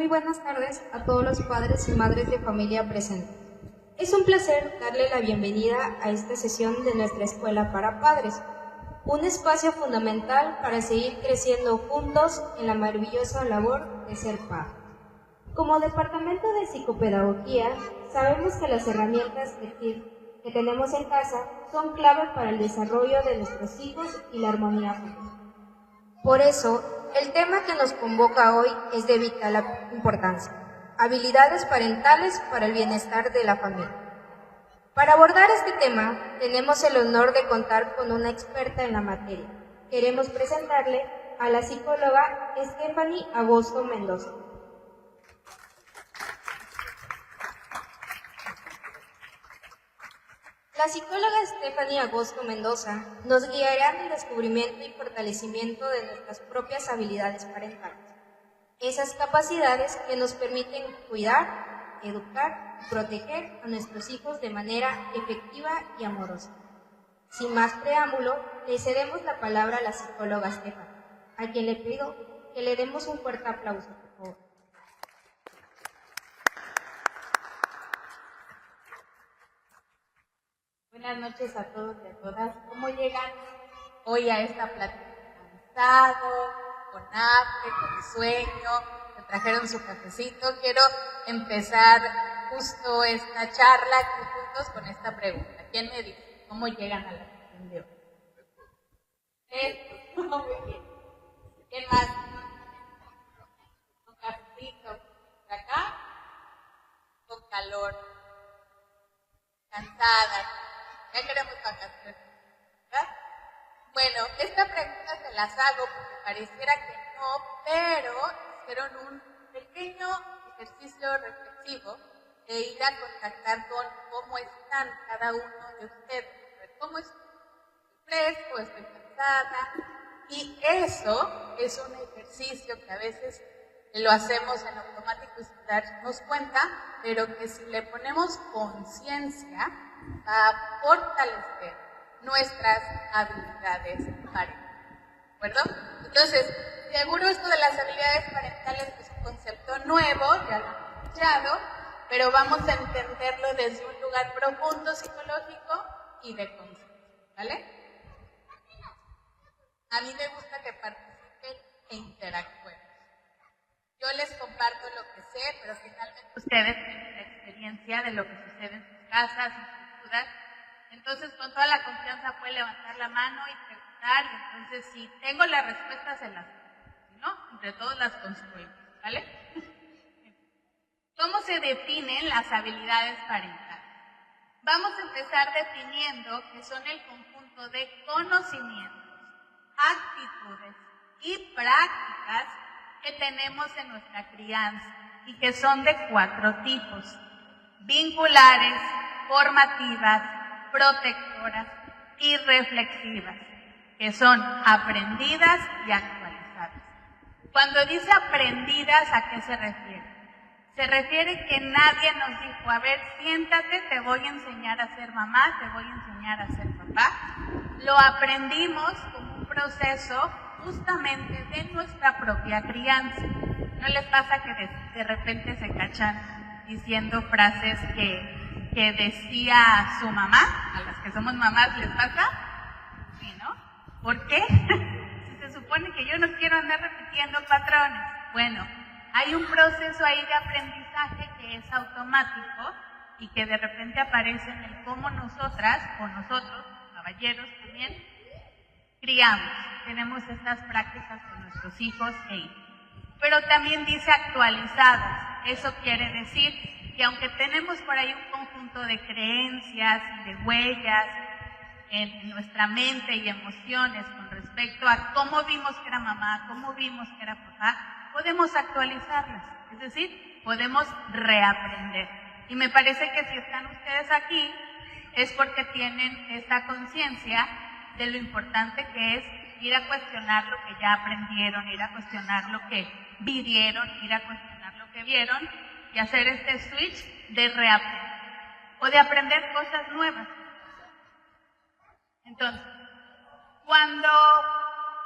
Muy buenas tardes a todos los padres y madres de familia presentes. Es un placer darle la bienvenida a esta sesión de nuestra Escuela para Padres, un espacio fundamental para seguir creciendo juntos en la maravillosa labor de ser padre. Como Departamento de Psicopedagogía, sabemos que las herramientas que tenemos en casa son clave para el desarrollo de nuestros hijos y la armonía familiar. Por eso, el tema que nos convoca hoy es de vital importancia: habilidades parentales para el bienestar de la familia. Para abordar este tema, tenemos el honor de contar con una experta en la materia. Queremos presentarle a la psicóloga Stephanie Agosto Mendoza. La psicóloga Stephanie Agosto Mendoza nos guiará en el descubrimiento y fortalecimiento de nuestras propias habilidades parentales, esas capacidades que nos permiten cuidar, educar y proteger a nuestros hijos de manera efectiva y amorosa. Sin más preámbulo, le cedemos la palabra a la psicóloga Stephanie, a quien le pido que le demos un fuerte aplauso, por favor. Buenas noches a todos y a todas. ¿Cómo llegan hoy a esta plática? ¿Cansado, con hambre, con sueño? ¿Se trajeron su cafecito? Quiero empezar justo esta charla aquí juntos con esta pregunta. ¿Quién me dice cómo llegan a la sesión de hoy? Muy bien. ¿Quién más? ¿Con cafecito? ¿De acá? ¿Con calor? ¿Cansadas? Ya queremos vacaciones, ¿verdad? Bueno, esta pregunta se las hago porque pareciera que no, pero hicieron un pequeño ejercicio reflexivo de ir a contactar con cómo están cada uno de ustedes. A ver, ¿cómo estoy? ¿Estoy fresco? ¿Estoy cansada? Y eso es un ejercicio que a veces lo hacemos en automático y sin darnos cuenta, pero que si le ponemos conciencia va a fortalecer nuestras habilidades parentales. ¿De acuerdo? Entonces, seguro esto de las habilidades parentales es un concepto nuevo, ya lo hemos escuchado, pero vamos a entenderlo desde un lugar profundo psicológico y de conciencia, ¿vale? A mí me gusta que participen e interactúen. Yo les comparto lo que sé, pero finalmente ustedes tienen la experiencia de lo que sucede en sus casas, en sus ciudades. Entonces, con toda la confianza pueden levantar la mano y preguntar. Y entonces, si tengo las respuestas, se las doy. Si no, entre todos las construimos, ¿vale? ¿Cómo se definen las habilidades parentales? Vamos a empezar definiendo que son el conjunto de conocimientos, actitudes y prácticas que tenemos en nuestra crianza y que son de 4 tipos: vinculares, formativas, protectoras y reflexivas, que son aprendidas y actualizadas. Cuando dice aprendidas, ¿a qué se refiere? Se refiere que nadie nos dijo: a ver, siéntate, te voy a enseñar a ser mamá, te voy a enseñar a ser papá. Lo aprendimos como un proceso justamente de nuestra propia crianza. ¿No les pasa que de repente se cachan diciendo frases que decía su mamá? A las que somos mamás, ¿les pasa? Sí, ¿no? ¿Por qué? Si se supone que yo no quiero andar repitiendo patrones. Bueno, hay un proceso ahí de aprendizaje que es automático y que de repente aparece en el cómo nosotras o nosotros, caballeros también, criamos, tenemos estas prácticas con nuestros hijos e hijas. Pero también dice actualizadas. Eso quiere decir que aunque tenemos por ahí un conjunto de creencias y de huellas en nuestra mente y emociones con respecto a cómo vimos que era mamá, cómo vimos que era papá, podemos actualizarlas, es decir, podemos reaprender. Y me parece que si están ustedes aquí es porque tienen esta conciencia de lo importante que es ir a cuestionar lo que ya aprendieron, ir a cuestionar lo que vivieron, ir a cuestionar lo que vieron y hacer este switch de reaprender o de aprender cosas nuevas. Entonces, cuando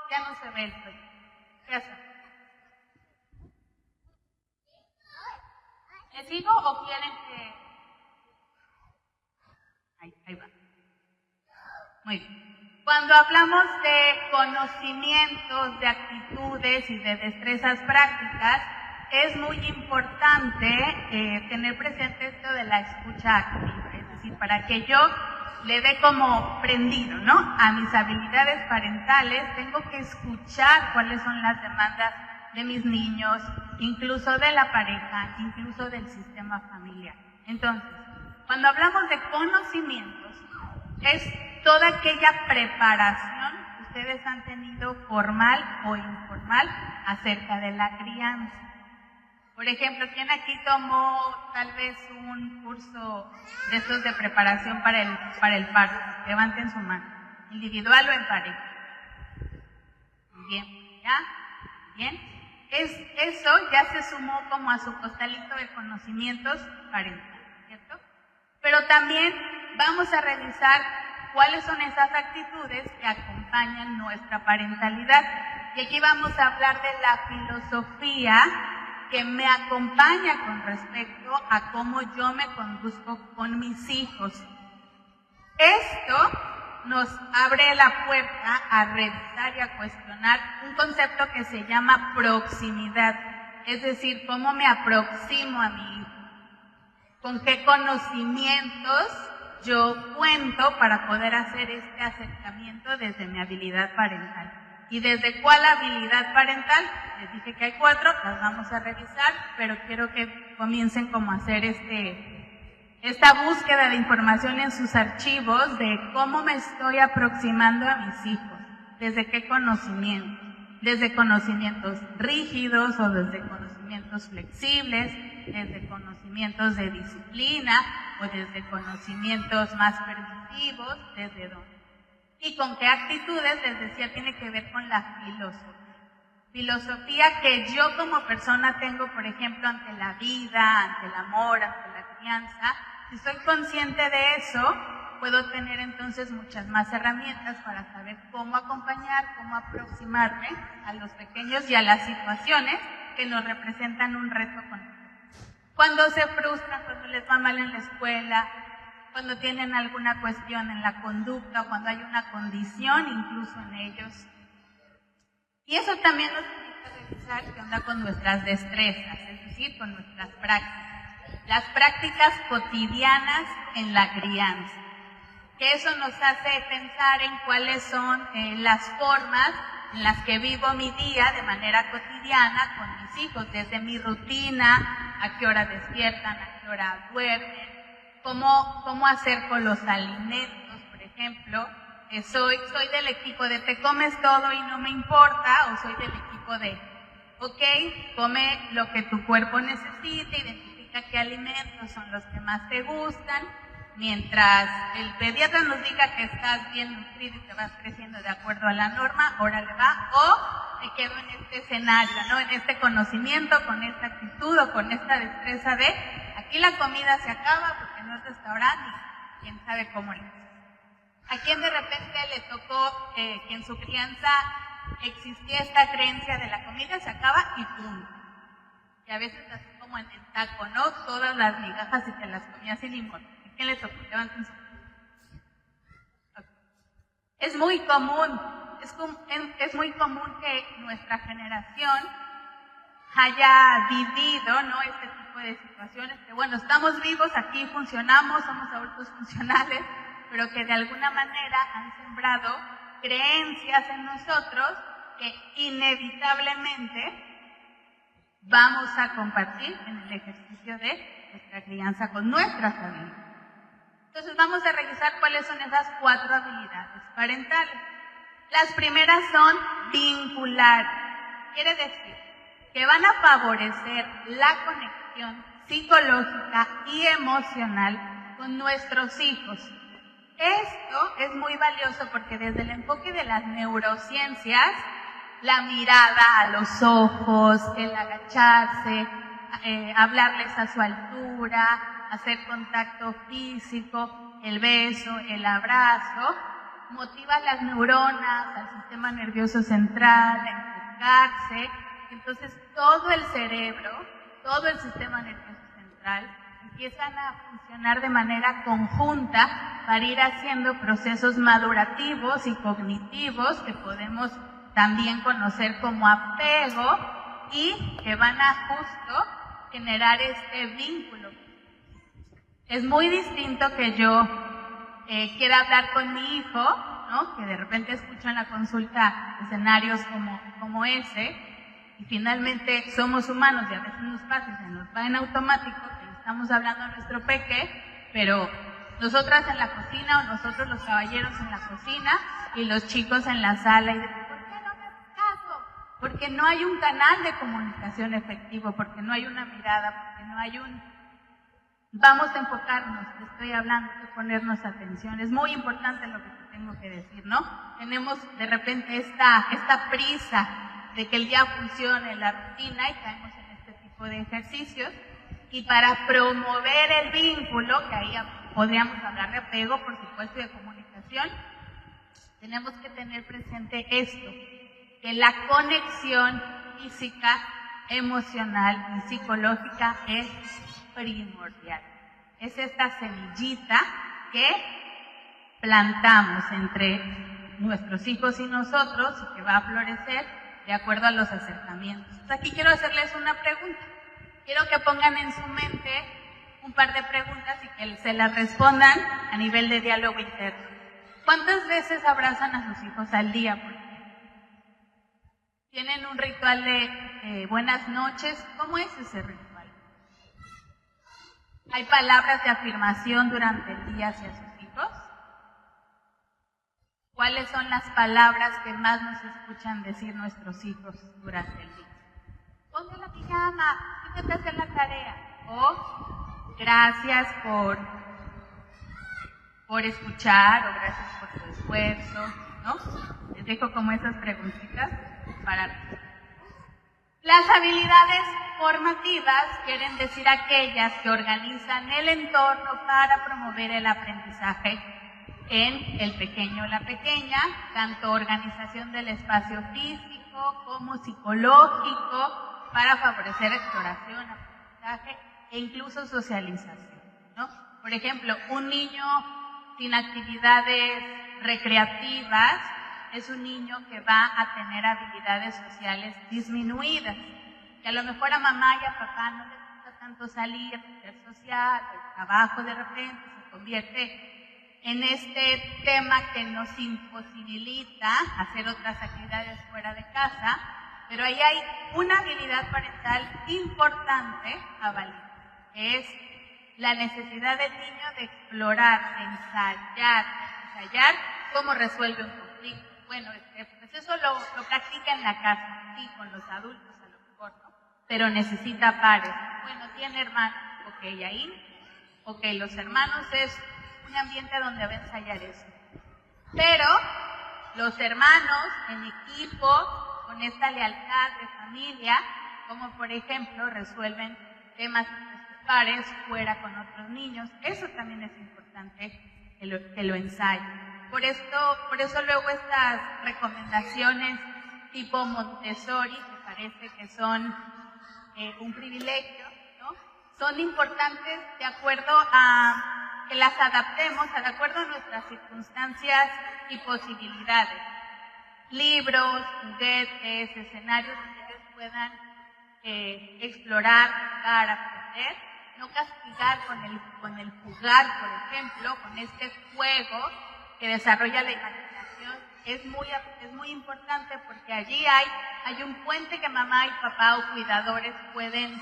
ya no se ve el proyecto, ¿qué hacemos? ¿Me sigo o quieren que...? Ahí va. Muy bien. Cuando hablamos de conocimientos, de actitudes y de destrezas prácticas, es muy importante tener presente esto de la escucha activa, es decir, para que yo le dé como prendido, ¿no? A mis habilidades parentales, tengo que escuchar cuáles son las demandas de mis niños, incluso de la pareja, incluso del sistema familiar. Entonces, cuando hablamos de conocimientos, es toda aquella preparación que ustedes han tenido formal o informal acerca de la crianza. Por ejemplo, ¿quién aquí tomó tal vez un curso de estos de preparación para el parto? Levanten su mano. ¿Individual o en pareja? Bien, ¿ya? Bien. Eso ya se sumó como a su costalito de conocimientos parentales, ¿cierto? Pero también vamos a revisar cuáles son esas actitudes que acompañan nuestra parentalidad. Y aquí vamos a hablar de la filosofía que me acompaña con respecto a cómo yo me conduzco con mis hijos. Esto nos abre la puerta a revisar y a cuestionar un concepto que se llama proximidad, es decir, cómo me aproximo a mi hijo, con qué conocimientos yo cuento para poder hacer este acercamiento desde mi habilidad parental. ¿Y desde cuál habilidad parental? Les dije que hay 4, las vamos a revisar, pero quiero que comiencen como a hacer esta búsqueda de información en sus archivos de cómo me estoy aproximando a mis hijos, desde qué conocimientos, desde conocimientos rígidos o desde conocimientos flexibles, desde conocimientos de disciplina o desde conocimientos más permisivos, desde dónde. Y con qué actitudes, les decía, tiene que ver con la filosofía. Filosofía que yo como persona tengo, por ejemplo, ante la vida, ante el amor, ante la crianza. Si soy consciente de eso, puedo tener entonces muchas más herramientas para saber cómo acompañar, cómo aproximarme a los pequeños y a las situaciones que nos representan un reto con ellos. Cuando se frustran, cuando les va mal en la escuela, cuando tienen alguna cuestión en la conducta, cuando hay una condición incluso en ellos. Y eso también nos invita a revisar qué onda con nuestras destrezas, es decir, con nuestras prácticas. Las prácticas cotidianas en la crianza. Que eso nos hace pensar en cuáles son las formas en las que vivo mi día de manera cotidiana con mis hijos, desde mi rutina, a qué hora despiertan, a qué hora duermen, cómo hacer con los alimentos, por ejemplo. Soy del equipo de te comes todo y no me importa, o soy del equipo de ok, come lo que tu cuerpo necesita, identifica qué alimentos son los que más te gustan, mientras el pediatra nos diga que estás bien nutrido y que vas creciendo de acuerdo a la norma, órale va, o me quedo en este escenario, ¿no? En este conocimiento, con esta actitud o con esta destreza de aquí la comida se acaba porque no es restaurante y quién sabe cómo le hace. ¿A quién de repente le tocó que en su crianza existía esta creencia de la comida se acaba y pum? Y a veces así como en el taco, ¿no? Todas las migajas y te las comías sin limón. ¿A quién le tocó? Levanten su mano. Okay. Es muy común que nuestra generación haya vivido, ¿no? Este tipo de situaciones que, bueno, estamos vivos, aquí funcionamos, somos adultos funcionales, pero que de alguna manera han sembrado creencias en nosotros que inevitablemente vamos a compartir en el ejercicio de nuestra crianza con nuestra familia. Entonces vamos a revisar cuáles son esas 4 habilidades parentales. Las primeras son vinculares. Quiere decir que van a favorecer la conexión psicológica y emocional con nuestros hijos. Esto es muy valioso porque desde el enfoque de las neurociencias, la mirada a los ojos, el agacharse, hablarles a su altura, hacer contacto físico, el beso, el abrazo, motiva las neuronas, al sistema nervioso central, a enfocarse. Entonces todo el cerebro, todo el sistema nervioso central central, empiezan a funcionar de manera conjunta para ir haciendo procesos madurativos y cognitivos que podemos también conocer como apego y que van a justo generar este vínculo. Es muy distinto que yo quiera hablar con mi hijo, ¿no? Que de repente escucho en la consulta escenarios como ese, y finalmente somos humanos y a veces nos pasa, se nos va en automático, que le estamos hablando a nuestro peque, pero nosotras en la cocina o nosotros los caballeros en la cocina y los chicos en la sala, y de, ¿por qué no me haces caso? Porque no hay un canal de comunicación efectivo, porque no hay una mirada, porque no hay vamos a enfocarnos, te estoy hablando, de ponernos atención. Es muy importante lo que te tengo que decir, ¿no? Tenemos de repente esta prisa de que el día funcione, la rutina, y caemos en este tipo de ejercicios. Y para promover el vínculo, que ahí podríamos hablar de apego, por supuesto, y de comunicación, tenemos que tener presente esto, que la conexión física, emocional y psicológica es primordial. Es esta semillita que plantamos entre nuestros hijos y nosotros y que va a florecer de acuerdo a los acercamientos. Aquí quiero hacerles una pregunta. Quiero que pongan en su mente un par de preguntas y que se las respondan a nivel de diálogo interno. ¿Cuántas veces abrazan a sus hijos al día, por ejemplo? ¿Tienen un ritual de buenas noches? ¿Cómo es ese ritual? ¿Hay palabras de afirmación durante el día hacia sus hijos? ¿Cuáles son las palabras que más nos escuchan decir nuestros hijos durante el día? Ponte la pijama, quítate a hacer la tarea. O gracias por escuchar, o gracias por tu esfuerzo, ¿no? Les dejo como esas preguntitas para las habilidades formativas quieren decir aquellas que organizan el entorno para promover el aprendizaje en el pequeño o la pequeña, tanto organización del espacio físico como psicológico, para favorecer exploración, aprendizaje e incluso socialización, ¿no? Por ejemplo, un niño sin actividades recreativas es un niño que va a tener habilidades sociales disminuidas, que a lo mejor a mamá y a papá no les gusta tanto salir, ser social, el trabajo de repente se convierte en este tema que nos imposibilita hacer otras actividades fuera de casa, pero ahí hay una habilidad parental importante a validar, que es la necesidad del niño de explorar, de ensayar cómo resuelve un conflicto. Bueno, pues eso lo practica en la casa, sí, con los adultos a lo mejor, ¿no? Pero necesita pares. Bueno, tiene hermanos, ok, ahí, ok, los hermanos es un ambiente donde va a ensayar eso. Pero los hermanos en equipo, con esta lealtad de familia, como por ejemplo resuelven temas entre sus pares fuera con otros niños, eso también es importante que lo ensayen. Por eso luego estas recomendaciones tipo Montessori, que parece que son un privilegio, ¿no? Son importantes de acuerdo a que las adaptemos, de acuerdo a nuestras circunstancias y posibilidades. Libros, juguetes, escenarios donde ellos puedan explorar, jugar, aprender, no castigar con el jugar, por ejemplo, con este juego que desarrolla la imaginación, es muy importante porque allí hay un puente que mamá y papá o cuidadores pueden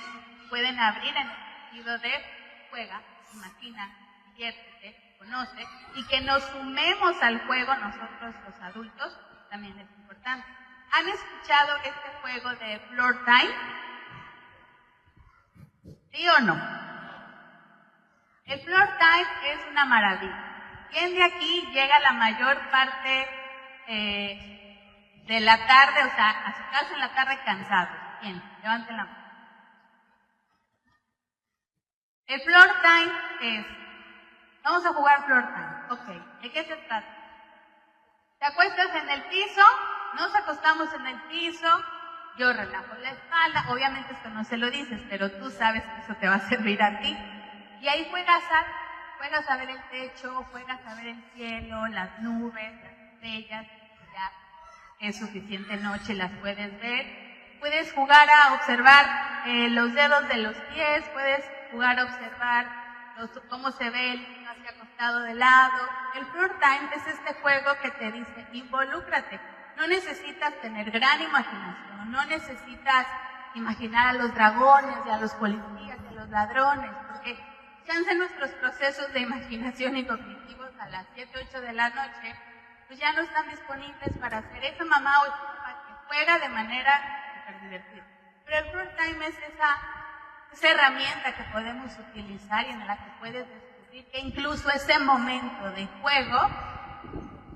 abrir en el sentido de juega, imagina, diviértete, conoce, y que nos sumemos al juego nosotros los adultos también es importante. ¿Han escuchado este juego de Floor Time? ¿Sí o no? El Floor Time es una maravilla. ¿Quién de aquí llega la mayor parte de la tarde, o sea, a su casa en la tarde cansado? ¿Quién? Levanten la mano. El Floor Time es, vamos a jugar Floor Time. Ok, ¿de qué se trata? Te acuestas en el piso, nos acostamos en el piso, yo relajo la espalda, obviamente esto no se lo dices, pero tú sabes que eso te va a servir a ti. Y ahí juegas a ver el techo, juegas a ver el cielo, las nubes, las estrellas, ya es suficiente noche, las puedes ver. Puedes jugar a observar los dedos de los pies, puedes jugar a observar cómo se ve el niño hacia acostado de lado. El floor time es este juego que te dice, involúcrate. No necesitas tener gran imaginación, no necesitas imaginar a los dragones y a los policías y a los ladrones, porque chance nuestros procesos de imaginación y cognitivos a las 7, 8 de la noche, pues ya no están disponibles para hacer esa mamá o ese papá que juega de manera súper divertida. Pero el floor time es esa herramienta que podemos utilizar y en la que puedes descubrir que incluso ese momento de juego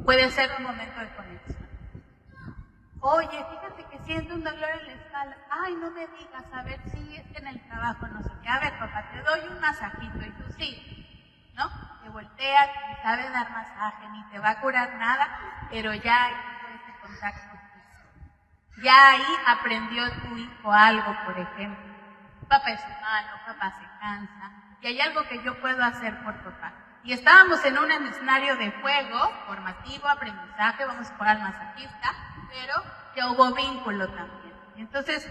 puede ser un momento de conexión. Oye, fíjate que siento un dolor en la espalda. Ay, no me digas, a ver si es que en el trabajo no sé qué. A ver, papá, te doy un masajito y tú sí, ¿no? Te volteas, te sabe dar masaje, ni te va a curar nada, pero ya hizo ese contacto físico. Ya ahí aprendió tu hijo algo, por ejemplo. Papá es humano, papá se cansa, y hay algo que yo puedo hacer por papá. Y estábamos en un escenario de juego, formativo, aprendizaje, vamos a jugar al masajista, pero ya hubo vínculo también. Entonces,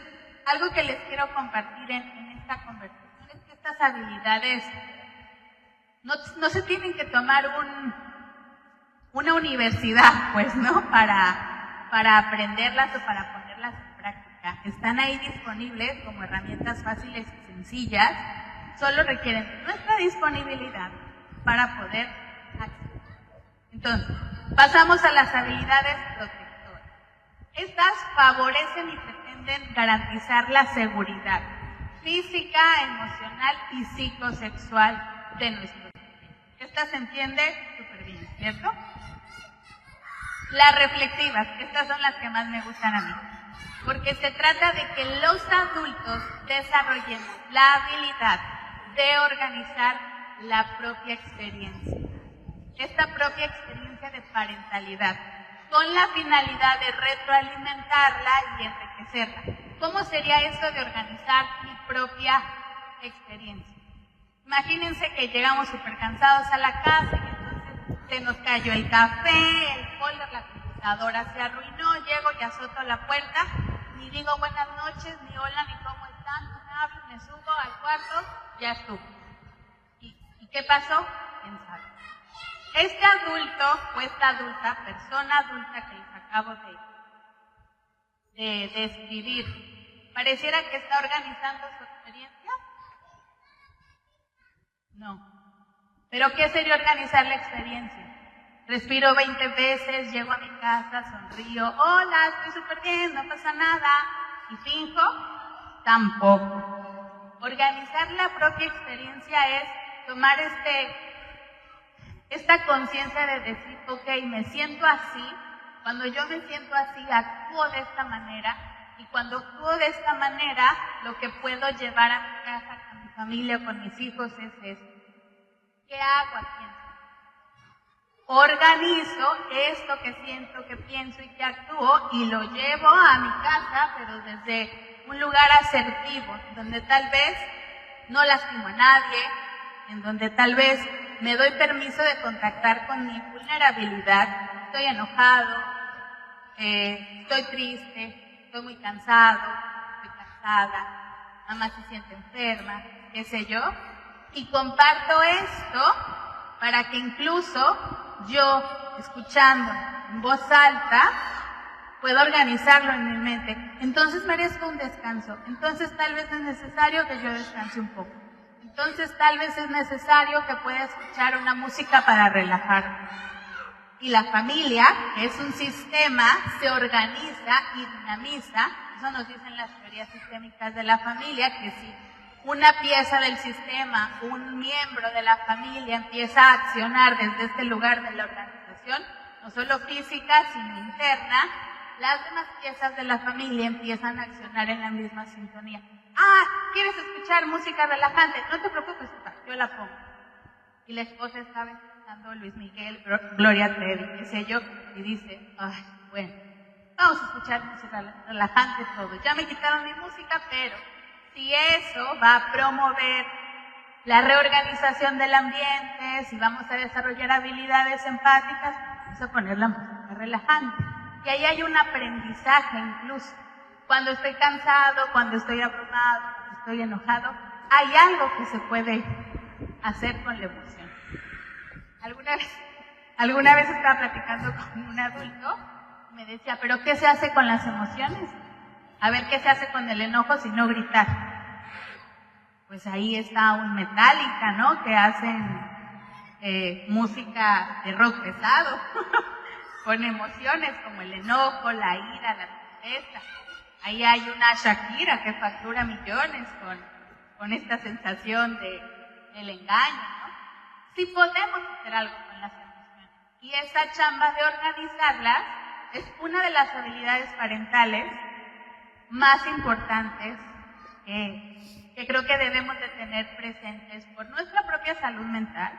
algo que les quiero compartir en esta conversación es que estas habilidades no se tienen que tomar una universidad, pues, ¿no? Para aprenderlas o para ponerlas en práctica. Están ahí disponibles como herramientas fáciles y sencillas, solo requieren nuestra disponibilidad para poder acceder. Entonces, pasamos a las habilidades protectoras. Estas favorecen y pretenden garantizar la seguridad física, emocional y psicosexual de nuestros niños. Esta se entiende súper bien, ¿cierto? Las reflexivas, estas son las que más me gustan a mí, porque se trata de que los adultos desarrollemos la habilidad de organizar la propia experiencia, esta propia experiencia de parentalidad, con la finalidad de retroalimentarla y enriquecerla. ¿Cómo sería esto de organizar mi propia experiencia? Imagínense que llegamos súper cansados a la casa y entonces se nos cayó el café, el folder, la computadora se arruinó, llego y azoto la puerta, ni digo buenas noches, ni hola, ni cómo están, no me hablo, me subo al cuarto, ya estuvo. ¿Y qué pasó? ¿Quién sabe? Este adulto o esta adulta, persona adulta que les acabo de describir, pareciera que está organizando su experiencia. No. ¿Pero qué sería organizar la experiencia? Respiro 20 veces, llego a mi casa, sonrío, hola, estoy súper bien, no pasa nada. ¿Y finjo? Tampoco. Organizar la propia experiencia es tomar esta conciencia de decir, ok, me siento así, cuando yo me siento así, actúo de esta manera, y cuando actúo de esta manera, lo que puedo llevar a mi casa, con mi familia, con mis hijos es esto. ¿Qué hago aquí? Organizo esto que siento, que pienso y que actúo, y lo llevo a mi casa, pero desde un lugar asertivo, donde tal vez no lastimo a nadie, en donde tal vez me doy permiso de contactar con mi vulnerabilidad. Estoy enojado, estoy triste, estoy muy cansado, estoy cansada, mamá se siente enferma, qué sé yo, y comparto esto para que incluso yo, escuchando en voz alta, puedo organizarlo en mi mente. Entonces merezco un descanso, entonces tal vez es necesario que yo descanse un poco. Entonces tal vez es necesario que pueda escuchar una música para relajarme. Y la familia, que es un sistema, se organiza y dinamiza. Eso nos dicen las teorías sistémicas de la familia, que si una pieza del sistema, un miembro de la familia empieza a accionar desde este lugar de la organización, no solo física, sino interna, las demás piezas de la familia empiezan a accionar en la misma sintonía. Ah, ¿quieres escuchar música relajante? No te preocupes, papá, yo la pongo. Y la esposa estaba escuchando Luis Miguel, Gloria Trevi, qué sé yo, y dice, ay, bueno, vamos a escuchar música relajante todos. Ya me quitaron mi música, pero si eso va a promover la reorganización del ambiente, si vamos a desarrollar habilidades empáticas, vamos a poner la música relajante. Y ahí hay un aprendizaje incluso. Cuando estoy cansado, cuando estoy abrumado, cuando estoy enojado, hay algo que se puede hacer con la emoción. Alguna vez estaba platicando con un adulto y me decía, ¿pero qué se hace con las emociones? A ver, ¿qué se hace con el enojo si no gritar? Pues ahí está un Metallica, ¿no? Que hacen música de rock pesado, con emociones como el enojo, la ira, la tristeza. Ahí hay una Shakira que factura millones con esta sensación del engaño, ¿no? Sí podemos hacer algo con las emociones. Y esa chamba de organizarlas es una de las habilidades parentales más importantes que creo que debemos de tener presentes por nuestra propia salud mental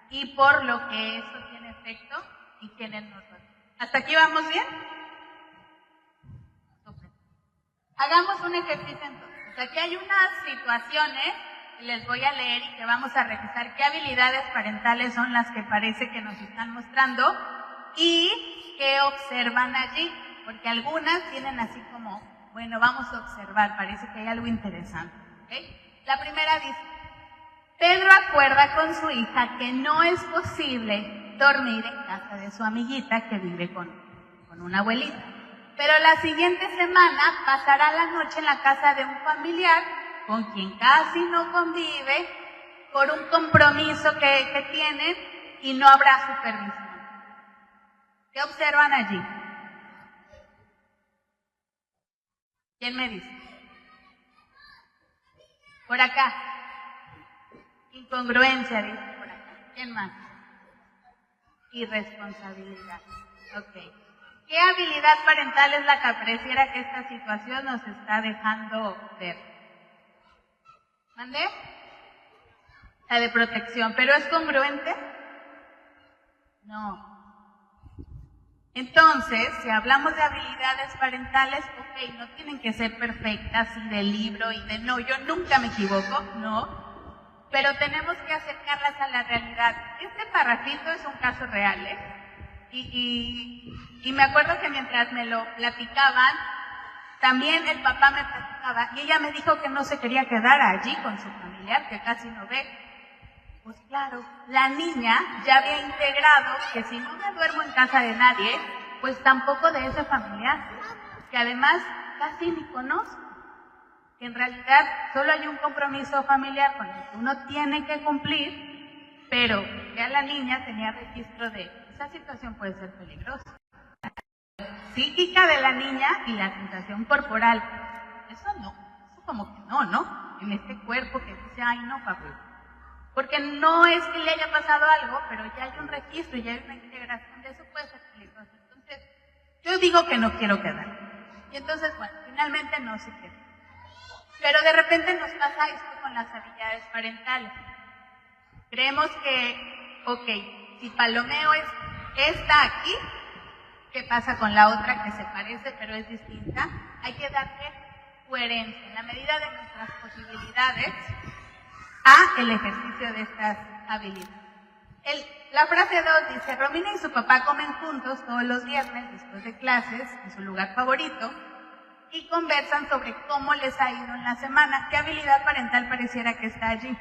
y por lo que eso tiene efecto y tiene en nosotros. ¿Hasta aquí vamos bien? Super. Hagamos un ejercicio entonces. Aquí hay unas situaciones que les voy a leer y que vamos a revisar qué habilidades parentales son las que parece que nos están mostrando y qué observan allí, porque algunas tienen así como, bueno, vamos a observar, parece que hay algo interesante. ¿Okay? La primera dice, Pedro acuerda con su hija que no es posible dormir en casa de su amiguita que vive con una abuelita. Pero la siguiente semana pasará la noche en la casa de un familiar con quien casi no convive por un compromiso que tienen y no habrá supervisión. ¿Qué observan allí? ¿Quién me dice? Por acá. Incongruencia, dice por acá. ¿Quién más? Irresponsabilidad. Ok. ¿Qué habilidad parental es la que pareciera que esta situación nos está dejando ver? ¿Mandé? La de protección. ¿Pero es congruente? No. Entonces, si hablamos de habilidades parentales, ok, no tienen que ser perfectas y de libro y de no, yo nunca me equivoco, no, pero tenemos que acercarlas a la realidad. Este parrafito es un caso real, y me acuerdo que mientras me lo platicaban, también el papá me platicaba, y ella me dijo que no se quería quedar allí con su familiar, que casi no ve. Pues claro, la niña ya había integrado que si no me duermo en casa de nadie, pues tampoco de ese familiar, que además casi ni conozco, que en realidad solo hay un compromiso familiar con el que uno tiene que cumplir, pero ya la niña tenía registro de esa situación puede ser peligrosa. La psíquica de la niña y la sensación corporal, eso no, eso como que no, en este cuerpo que dice, ay no, papi. Porque no es que le haya pasado algo, pero ya hay un registro, ya hay una integración de eso, puede ser peligroso. Entonces, yo digo que no quiero quedar. Y entonces, bueno, finalmente no se queda. Pero de repente nos pasa esto con las habilidades parentales. Creemos que, ok, si Palomeo está aquí, ¿qué pasa con la otra que se parece pero es distinta? Hay que darle coherencia en la medida de nuestras posibilidades a el ejercicio de estas habilidades. La frase 2 dice, Romina y su papá comen juntos todos los viernes después de clases en su lugar favorito y conversan sobre cómo les ha ido en la semana. ¿Qué habilidad parental pareciera que está allí?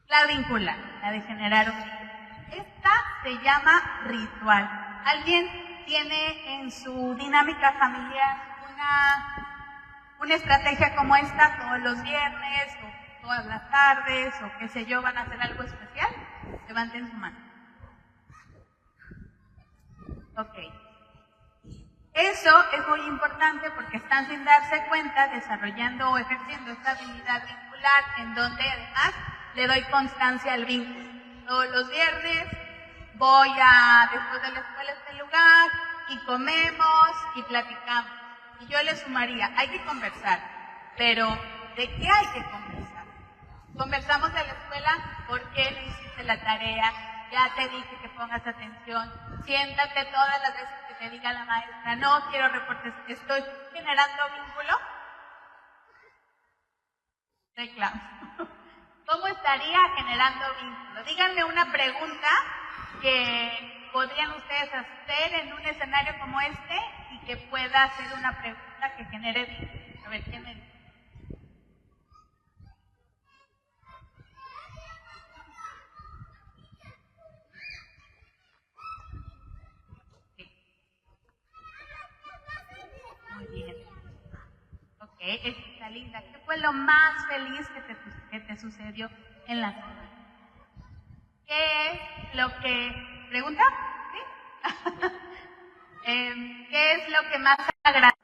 La vincular, la de generar un vínculo. Esta se llama ritual. ¿Alguien tiene en su dinámica familiar una estrategia como esta todos los viernes o todas las tardes o qué sé yo, van a hacer algo especial? Levanten su mano. Ok. Eso es muy importante porque están sin darse cuenta desarrollando o ejerciendo esta habilidad vincular en donde además le doy constancia al vínculo. Todos los viernes voy después de la escuela a este lugar y comemos y platicamos. Y yo le sumaría, hay que conversar, pero ¿de qué hay que conversar? Conversamos de la escuela, ¿por qué no hiciste la tarea? ya te dije que pongas atención, siéntate todas las veces que te diga la maestra, no quiero reportes, estoy generando vínculo. Reclamo. ¿Cómo estaría generando vínculo? Díganme una pregunta que podrían ustedes hacer en un escenario como este y que pueda ser una pregunta que genere vínculo. A ver, ¿quién me dice? Muy bien. Ok, está linda. ¿Qué fue lo más feliz que te sucedió en la semana? ¿Qué es lo que... ¿Pregunta? ¿Sí? ¿Qué es lo que más agradece?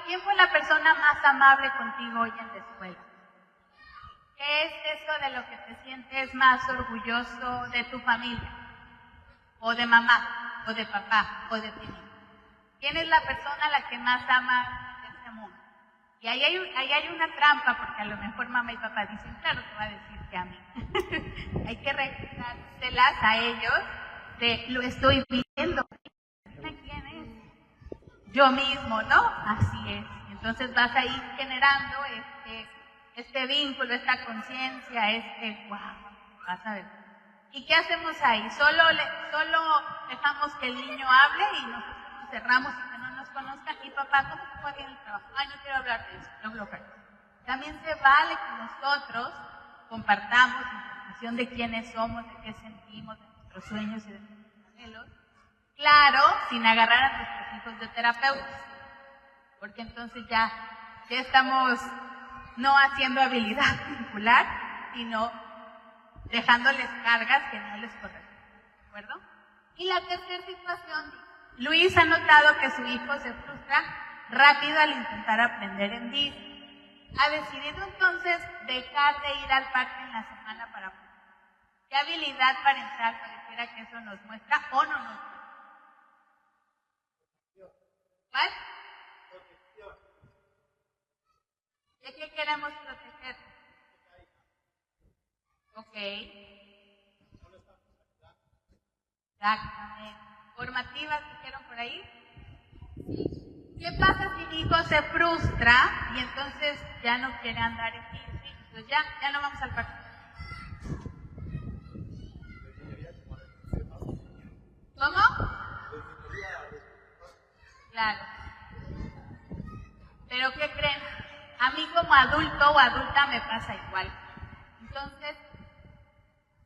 ¿Quién fue la persona más amable contigo hoy en la escuela? ¿Qué es eso de lo que te sientes más orgulloso de tu familia? ¿O de mamá? ¿O de papá? ¿O de ti mismo? ¿Quién es la persona a la que más amas de este mundo? Y ahí hay una trampa, porque a lo mejor mamá y papá dicen, claro, te va a decir que a mí. Hay que recordárselas a ellos de lo estoy viendo. ¿Quién es? Yo mismo, ¿no? Así es. Entonces vas a ir generando este vínculo, esta conciencia, wow, vas a ver. ¿Y qué hacemos ahí? Solo dejamos que el niño hable y nosotros nos cerramos y que no nos conozcan. Y papá, ¿cómo se fue bien el trabajo? Ay, no quiero hablar de eso, lo bloqueo. También se vale que nosotros compartamos información de quiénes somos, de qué sentimos, de nuestros sueños y de nuestros anhelos. Claro, sin agarrar a nuestros hijos de terapeutas, porque entonces ya estamos no haciendo habilidad vincular, sino dejándoles cargas que no les corresponden, ¿de acuerdo? Y la tercera situación, Luis ha notado que su hijo se frustra rápido al intentar aprender en bici. Ha decidido entonces dejar de ir al parque en la semana para aprender. ¿Qué habilidad parental pareciera que eso nos muestra o no nos muestra? ¿Cuál? Protección. ¿De qué queremos proteger? Ok. Exactamente. ¿Formativas dijeron por ahí? Sí. ¿Qué pasa si mi hijo se frustra y entonces ya no quiere andar en bici? Pues ya no vamos al parque. ¿Cómo? Claro. Pero ¿qué creen? A mí como adulto o adulta me pasa igual. Entonces,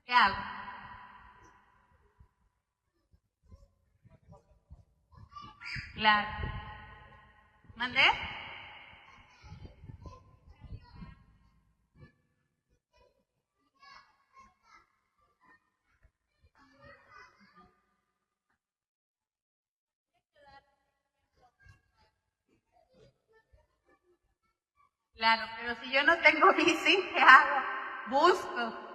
¿qué hago? Claro. ¿Mandé? Claro, pero si yo no tengo bici, ¿qué hago? Busco.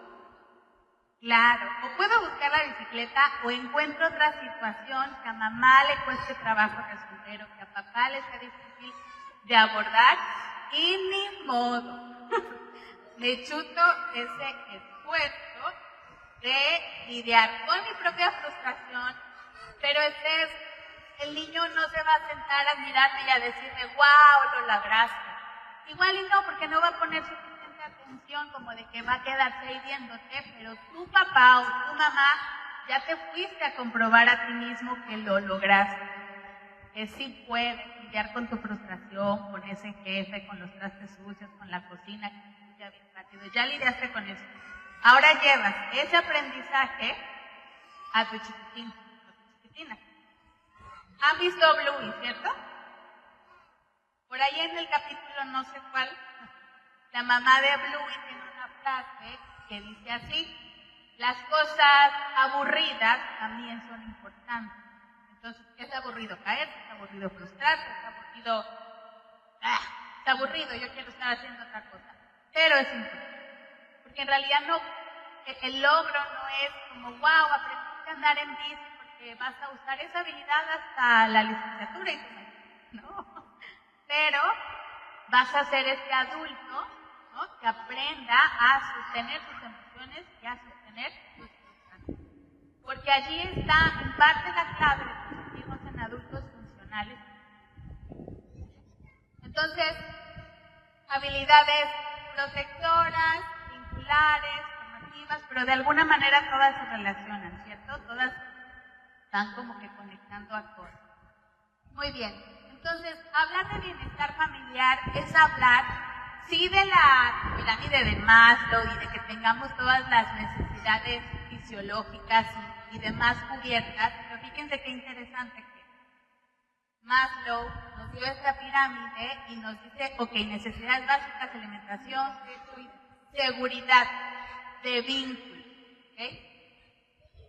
Claro, o puedo buscar la bicicleta o encuentro otra situación que a mamá le cueste trabajo resolver o que a papá le sea difícil de abordar y ni modo. Me chuto ese esfuerzo de lidiar con mi propia frustración, pero el niño no se va a sentar a mirarme y a decirme, wow, lo lograste. Igual y no, porque no va a poner suficiente atención como de que va a quedarse ahí viéndote, pero tu papá o tu mamá ya te fuiste a comprobar a ti mismo que lo lograste. Que sí puedes lidiar con tu frustración, con ese jefe, con los trastes sucios, con la cocina, ya bien rápido, ya lidiaste con eso. Ahora llevas ese aprendizaje a tu chiquitín, a tu chiquitina. ¿Han visto Bluey, cierto? Por ahí en el capítulo no sé cuál, la mamá de Bluey tiene una frase que dice así: las cosas aburridas también son importantes. Entonces, es aburrido caerse, es aburrido frustrarse, es aburrido... está aburrido, yo quiero estar haciendo otra cosa. Pero es importante. Porque en realidad no, el logro no es como, wow, aprendiste a andar en bici porque vas a usar esa habilidad hasta la licenciatura y todo. No. Pero vas a ser este adulto, ¿no?, que aprenda a sostener sus emociones emociones y a sostener tus frustraciones. Porque allí está en parte la clave de convertirnos en adultos funcionales. Entonces, habilidades protectoras, vinculares, formativas, pero de alguna manera todas se relacionan, ¿cierto? Todas están como que conectando a todas. Muy bien, entonces hablar de bienestar familiar es hablar, sí, de la pirámide de Maslow y de que tengamos todas las necesidades fisiológicas y demás cubiertas, pero fíjense qué interesante que Maslow nos dio esta pirámide y nos dice, ok, necesidades básicas, alimentación, techo y seguridad de vínculo, ¿ok?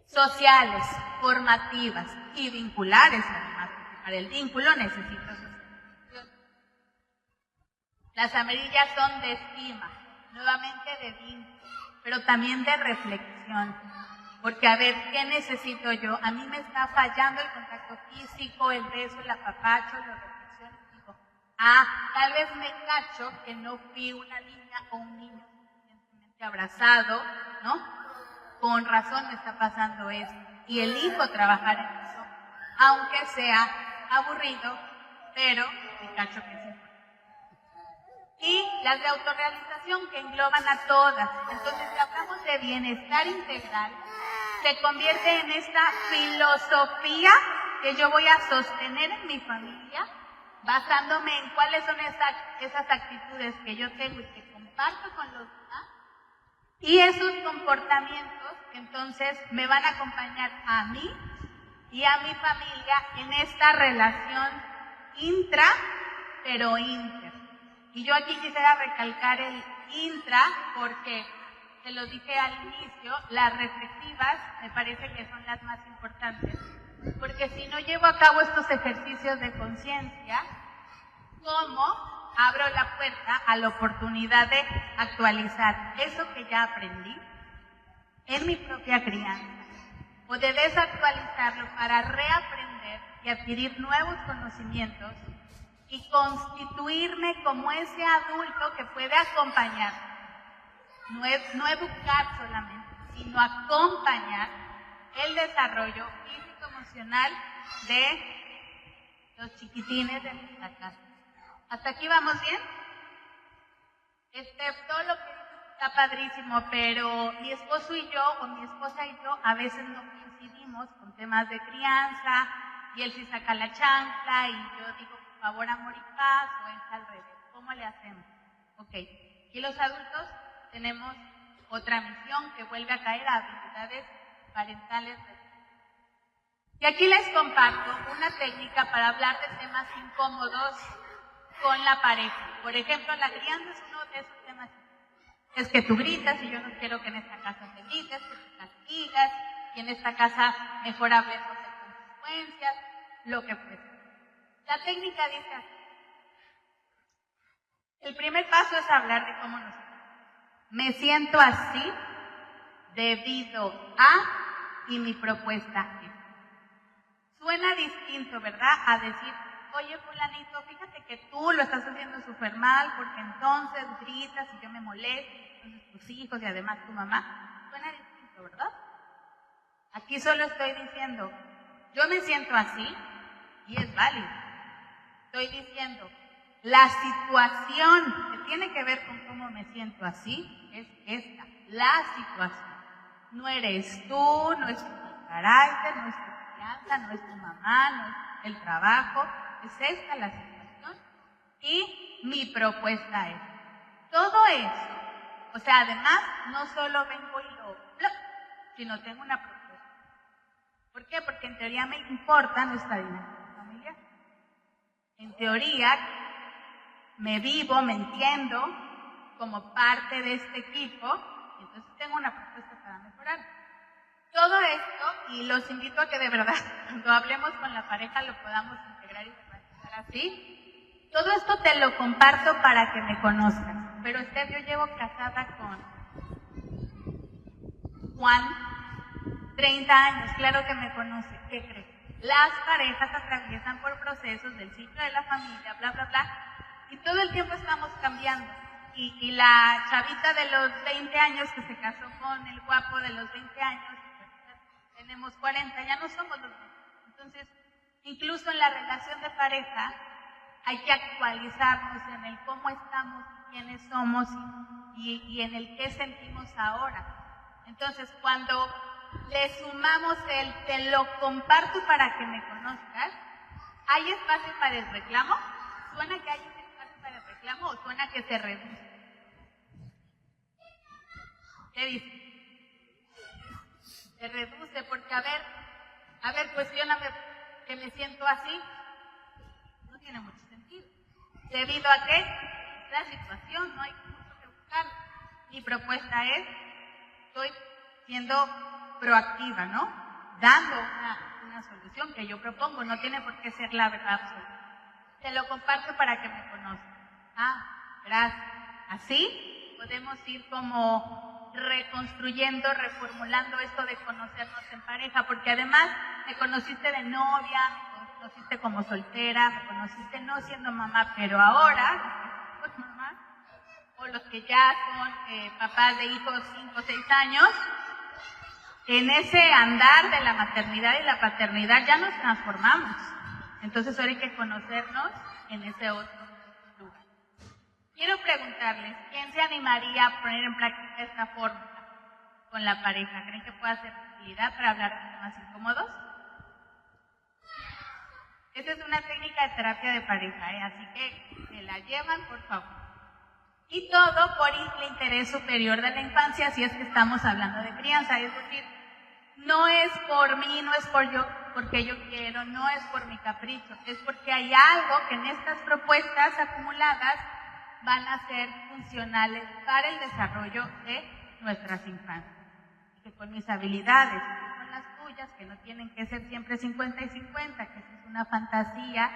Sociales, formativas y vinculares además, porque para el vínculo necesito socialización. Las amarillas son de estima, nuevamente de vínculo, pero también de reflexión. Porque a ver, ¿qué necesito yo? A mí me está fallando el contacto físico, el beso, el apapacho, la reflexión. Digo, tal vez me cacho que no fui una niña o un niño suficientemente abrazado, ¿no? Con razón me está pasando esto. Y elijo trabajar en eso, aunque sea aburrido, pero me cacho que sí. Y las de autorrealización que engloban a todas. Entonces, si hablamos de bienestar integral, se convierte en esta filosofía que yo voy a sostener en mi familia, basándome en cuáles son esas actitudes que yo tengo y que comparto con los demás, y esos comportamientos que entonces me van a acompañar a mí y a mi familia en esta relación intra, pero inter. Y yo aquí quisiera recalcar el intra porque, se lo dije al inicio, las reflexivas me parece que son las más importantes. Porque si no llevo a cabo estos ejercicios de conciencia, ¿cómo abro la puerta a la oportunidad de actualizar eso que ya aprendí en mi propia crianza? O de desactualizarlo para reaprender y adquirir nuevos conocimientos y constituirme como ese adulto que puede acompañar, no educar solamente, sino acompañar el desarrollo físico-emocional de los chiquitines de nuestra casa. ¿Hasta aquí vamos bien? Todo lo que dices está padrísimo, pero mi esposo y yo, o mi esposa y yo, a veces no coincidimos con temas de crianza, y él sí saca la chancla, y yo digo, por favor, amor y paz, o es al revés. ¿Cómo le hacemos? Ok, y los adultos tenemos otra misión que vuelve a caer a habilidades parentales. Y aquí les comparto una técnica para hablar de temas incómodos con la pareja. Por ejemplo, la crianza es uno de esos temas. Es que tú gritas y yo no quiero que en esta casa te grites, que te castigas, y en esta casa mejor hablemos de consecuencias, lo que fuese. La técnica dice así. El primer paso es hablar de cómo nos sentimos. Me siento así debido a, y mi propuesta es. Suena distinto, ¿verdad? A decir, oye, fulanito, fíjate que tú lo estás haciendo súper mal porque entonces gritas y yo me molesto, entonces tus hijos y además tu mamá. Suena distinto, ¿verdad? Aquí solo estoy diciendo, yo me siento así y es válido. Estoy diciendo, la situación que tiene que ver con cómo me siento así es esta, la situación. No eres tú, no es tu carácter, no es tu crianza, no es tu mamá, no es el trabajo, es esta la situación. Y mi propuesta es, todo eso, o sea, además, no solo vengo y lo ¡plop!, sino tengo una propuesta. ¿Por qué? Porque en teoría me importa nuestra dinámica familiar. En teoría, me vivo, me entiendo como parte de este equipo, y entonces tengo una propuesta para mejorar. Todo esto, y los invito a que de verdad, cuando hablemos con la pareja, lo podamos integrar y verbalizar así. Todo esto te lo comparto para que me conozcan. Pero yo llevo casada con Juan 30 años, claro que me conoce. ¿Qué crees? Las parejas atraviesan por procesos del ciclo de la familia, bla, bla, bla, y todo el tiempo estamos cambiando. y la chavita de los 20 años que se casó con el guapo de los 20 años, pues, tenemos 40, ya no somos los mismos. Entonces, incluso en la relación de pareja, hay que actualizarnos en el cómo estamos, quiénes somos y en el qué sentimos ahora. Entonces, cuando le sumamos el te lo comparto para que me conozcas, ¿hay espacio para el reclamo? ¿Suena que hay un espacio para el reclamo o suena que se reduce? ¿Qué dice? Se reduce porque, a ver, cuestióname que me siento así. No tiene mucho sentido. ¿Debido a qué? La situación, no hay mucho que buscar. Mi propuesta es, estoy siendo proactiva, ¿no? Dando una solución que yo propongo, no tiene por qué ser la verdad absoluta. Te lo comparto para que me conozcan. Gracias. Así podemos ir como reconstruyendo, reformulando esto de conocernos en pareja, porque además me conociste de novia, me conociste como soltera, me conociste no siendo mamá, pero ahora, pues mamá, o los que ya son papás de hijos 5 o 6 años, en ese andar de la maternidad y la paternidad ya nos transformamos. Entonces ahora hay que conocernos en ese otro lugar. Quiero preguntarles, ¿quién se animaría a poner en práctica esta fórmula con la pareja? ¿Creen que pueda ser utilidad para hablar de temas incómodos? Esta es una técnica de terapia de pareja, así que se la llevan, por favor. Y todo por el interés superior de la infancia, si es que estamos hablando de crianza, es decir, no es por mí, no es porque yo quiero, no es por mi capricho, es porque hay algo que en estas propuestas acumuladas van a ser funcionales para el desarrollo de nuestras infancias. Que con mis habilidades, con las tuyas, que no tienen que ser siempre 50 y 50, que es una fantasía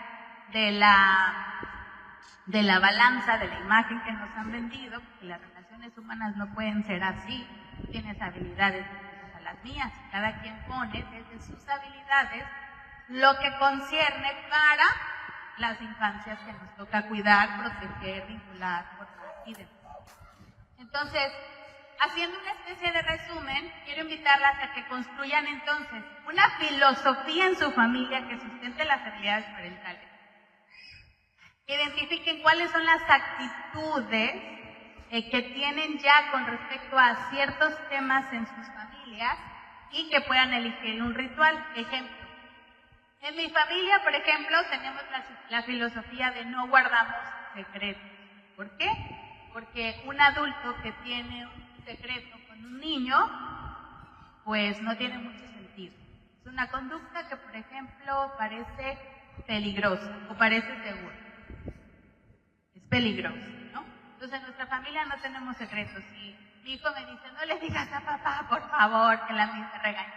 de la balanza, de la imagen que nos han vendido, porque las relaciones humanas no pueden ser así. Tú tienes habilidades distintas a las mías, cada quien pone desde sus habilidades lo que concierne para las infancias que nos toca cuidar, proteger, vincular, formar y demás. Entonces, haciendo una especie de resumen, quiero invitarlas a que construyan entonces una filosofía en su familia que sustente las habilidades parentales. Identifiquen cuáles son las actitudes que tienen ya con respecto a ciertos temas en sus familias y que puedan elegir un ritual. Ejemplo, en mi familia, por ejemplo, tenemos la filosofía de no guardamos secretos. ¿Por qué? Porque un adulto que tiene un secreto con un niño, pues no tiene mucho sentido. Es una conducta que, por ejemplo, parece peligrosa o parece segura. Es peligroso, ¿no? Entonces en nuestra familia no tenemos secretos. Y mi hijo me dice, no le digas a papá, por favor, que la mía me regañó.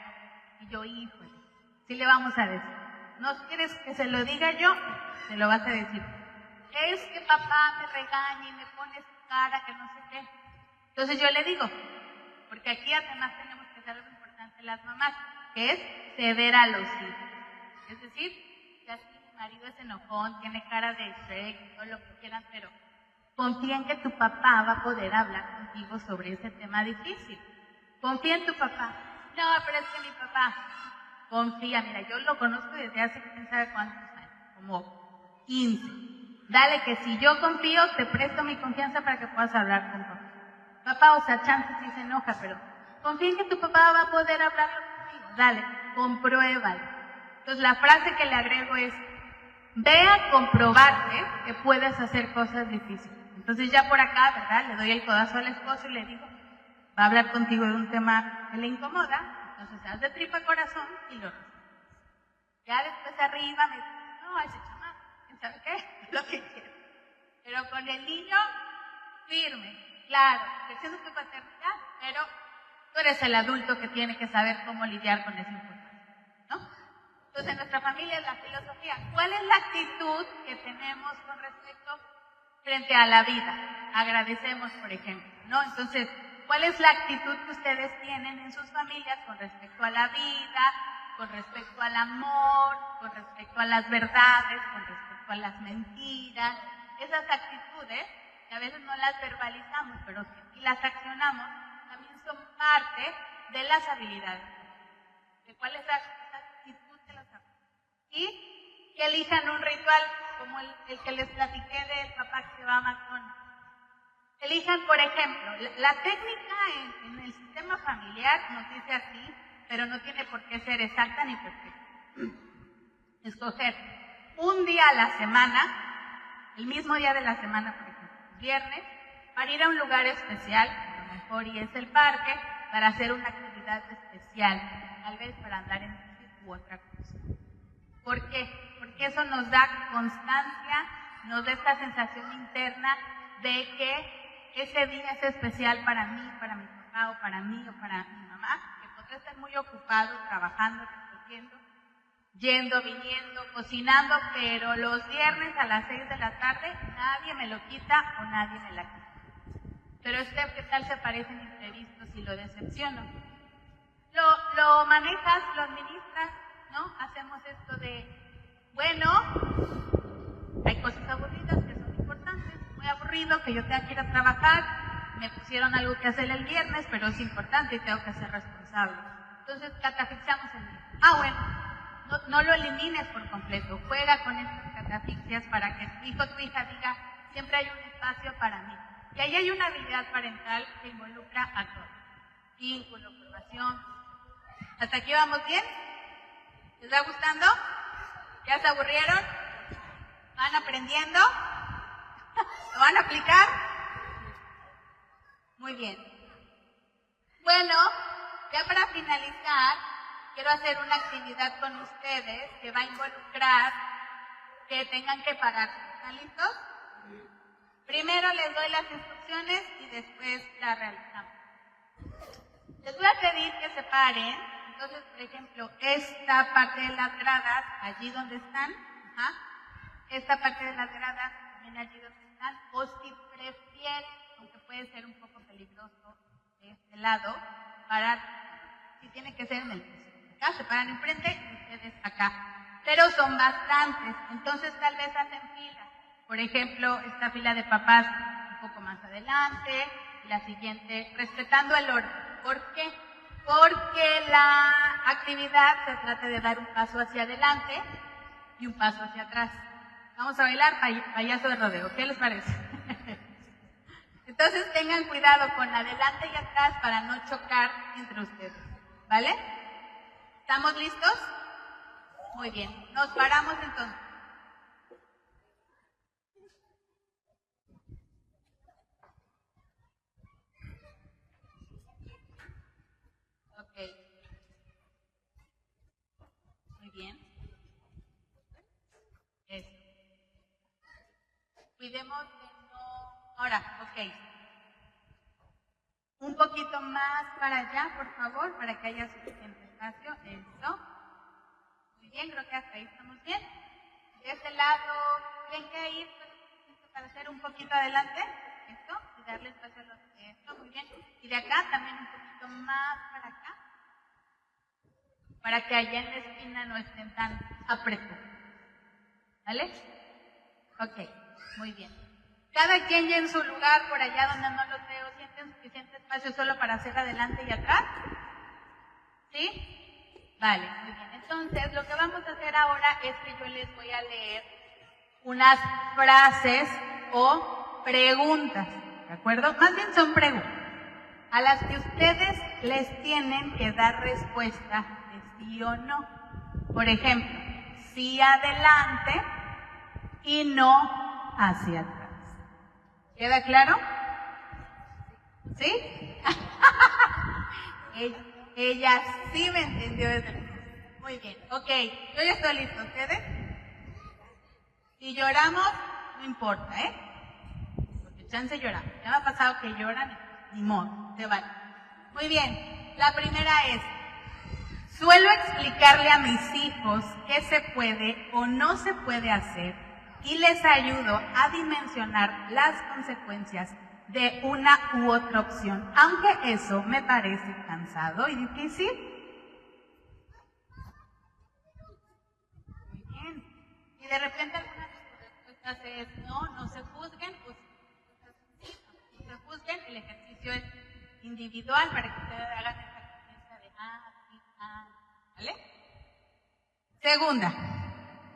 Y yo, híjole, sí le vamos a decir. ¿No quieres que se lo diga yo? Se lo vas a decir. Es que papá me regaña y me pone su cara, que no sé qué. Entonces yo le digo, porque aquí además tenemos que hacer algo importante las mamás, que es ceder a los hijos. Es decir, ya si mi marido es enojón, tiene cara de Shrek, todo lo que quieran, pero confía en que tu papá va a poder hablar contigo sobre ese tema difícil. Confía en tu papá. No, pero es que mi papá, confía, mira, yo lo conozco desde hace quién sabe cuántos años, como 15. Dale que si yo confío, te presto mi confianza para que puedas hablar con papá. Papá, o sea, chance sí se enoja, pero confía en que tu papá va a poder hablarlo contigo. Dale, compruébalo. Entonces la frase que le agrego es, ve a comprobarte que puedes hacer cosas difíciles. Entonces ya por acá, ¿verdad? Le doy el codazo al esposo y le digo, va a hablar contigo de un tema que le incomoda, entonces haz de tripa corazón y lo resuelves. Ya después arriba me dice, no, ese chamaco, ¿quién sabe qué? Lo que quiera. Pero con el niño, firme, claro, ejerciendo tu paternidad, pero tú eres el adulto que tiene que saber cómo lidiar con esa información, ¿no? Entonces en nuestra familia es la filosofía. ¿Cuál es la actitud que tenemos con respecto frente a la vida? Agradecemos, por ejemplo, ¿no? Entonces, ¿cuál es la actitud que ustedes tienen en sus familias con respecto a la vida, con respecto al amor, con respecto a las verdades, con respecto a las mentiras? Esas actitudes que a veces no las verbalizamos, pero si las accionamos, también son parte de las habilidades. ¿De cuál es esa actitud de las habilidades? Y que elijan un ritual, como el que les platiqué del papá que se va a McDonald's. Elijan, por ejemplo, la técnica en el sistema familiar nos dice así, pero no tiene por qué ser exacta ni perfecta. Escoger un día a la semana, el mismo día de la semana, por ejemplo, viernes, para ir a un lugar especial, a lo mejor y es el parque, para hacer una actividad especial, tal vez para andar en bici u otra cosa. ¿Por qué? Porque eso nos da constancia, nos da esta sensación interna de que ese día es especial para mí, para mi papá o para mí o para mi mamá, que podría estar muy ocupado trabajando, recogiendo, yendo, viniendo, cocinando, pero los viernes a las 6 de la tarde nadie me lo quita o nadie me la quita. Pero ¿qué tal se parecen imprevistos y lo decepciono? Lo manejas, lo administras, ¿no? Hacemos esto de, bueno, hay cosas aburridas que son importantes, muy aburrido que yo tenga que ir a trabajar, me pusieron algo que hacer el viernes, pero es importante y tengo que ser responsable. Entonces catafixamos el día. Bueno, no lo elimines por completo, juega con estas catafixias para que tu hijo o tu hija diga, siempre hay un espacio para mí. Y ahí hay una habilidad parental que involucra a todos. Vínculo, formación. ¿Hasta aquí vamos bien? ¿Les está gustando? ¿Ya se aburrieron? ¿Van aprendiendo? ¿Lo van a aplicar? Muy bien. Bueno, ya para finalizar, quiero hacer una actividad con ustedes que va a involucrar que tengan que parar. ¿Están listos? Primero les doy las instrucciones y después las realizamos. Les voy a pedir que se paren. Entonces, por ejemplo, esta parte de las gradas, allí donde están, esta parte de las gradas, también allí donde están, o si prefieren, aunque puede ser un poco peligroso de este lado, parar, si tiene que ser en el piso. Acá se paran enfrente y ustedes acá. Pero son bastantes, entonces tal vez hacen filas. Por ejemplo, esta fila de papás un poco más adelante, y la siguiente, respetando el orden. ¿Por qué? Porque la actividad se trata de dar un paso hacia adelante y un paso hacia atrás. Vamos a bailar payaso de rodeo, ¿qué les parece? Entonces tengan cuidado con adelante y atrás para no chocar entre ustedes, ¿vale? ¿Estamos listos? Muy bien, nos paramos entonces. Ok. Muy bien. Eso. Cuidemos de no... Ahora, ok. Un poquito más para allá, por favor, para que haya suficiente espacio. Eso. Muy bien, creo que hasta ahí estamos bien. De este lado, ¿tienen que ir para hacer un poquito adelante? Esto, y darle espacio a los... Esto, muy bien. Y de acá también un poquito más para acá, para que allá en la esquina no estén tan apretados. ¿Vale? Ok, muy bien. Cada quien ya en su lugar, por allá donde no los veo, ¿sienten suficiente espacio solo para hacer adelante y atrás? ¿Sí? Vale, muy bien. Entonces, lo que vamos a hacer ahora es que yo les voy a leer unas frases o preguntas, ¿de acuerdo? Más bien son preguntas, a las que ustedes les tienen que dar respuesta de sí o no. Por ejemplo, sí adelante y no hacia atrás. ¿Queda claro? ¿Sí? Ella sí me entendió desde el principio. Muy bien, ok. Yo ya estoy listo. ¿Ustedes? Si lloramos, no importa, ¿eh? Porque chance lloramos. Ya me ha pasado que lloran y ni modo, se vale. Muy bien, la primera es, suelo explicarle a mis hijos qué se puede o no se puede hacer y les ayudo a dimensionar las consecuencias de una u otra opción, aunque eso me parece cansado y difícil. Muy bien. Y de repente alguna de sus respuestas es no se juzguen, pues individual para que ustedes hagan esta conciencia de sí, ¿vale? Segunda,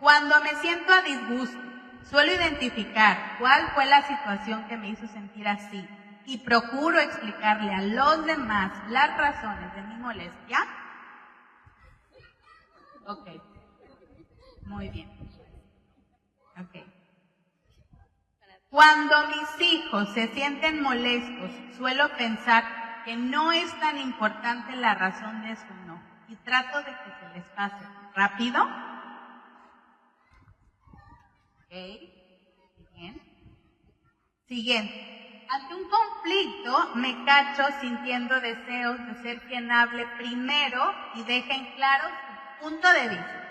cuando me siento a disgusto, suelo identificar cuál fue la situación que me hizo sentir así y procuro explicarle a los demás las razones de mi molestia. Ok, muy bien. Ok. Cuando mis hijos se sienten molestos, suelo pensar que no es tan importante la razón de su enojo y trato de que se les pase rápido. Ok, bien. Siguiente. Ante un conflicto me cacho sintiendo deseos de ser quien hable primero y deje en claro su punto de vista.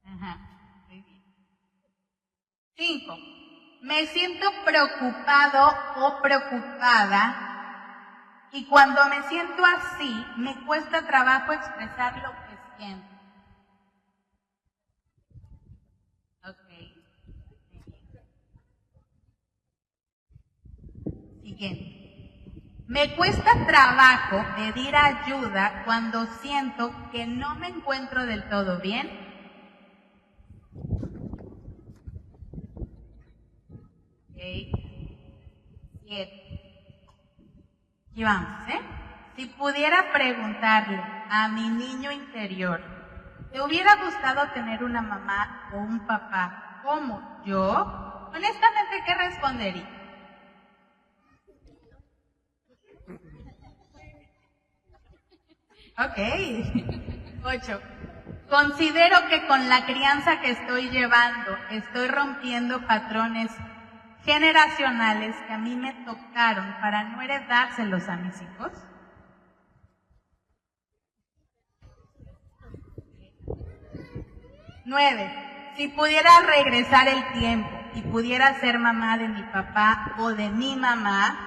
Ajá, muy bien. 5. Me siento preocupado o preocupada y cuando me siento así me cuesta trabajo expresar lo que siento. Ok. Siguiente. Me cuesta trabajo pedir ayuda cuando siento que no me encuentro del todo bien. Ok. 7. Y vamos, Si pudiera preguntarle a mi niño interior, ¿te hubiera gustado tener una mamá o un papá como yo? Honestamente, ¿qué respondería? Ok. 8. Considero que con la crianza que estoy llevando, estoy rompiendo patrones generacionales que a mí me tocaron para no heredárselos a mis hijos. 9. Si pudiera regresar el tiempo y pudiera ser mamá de mi papá o de mi mamá,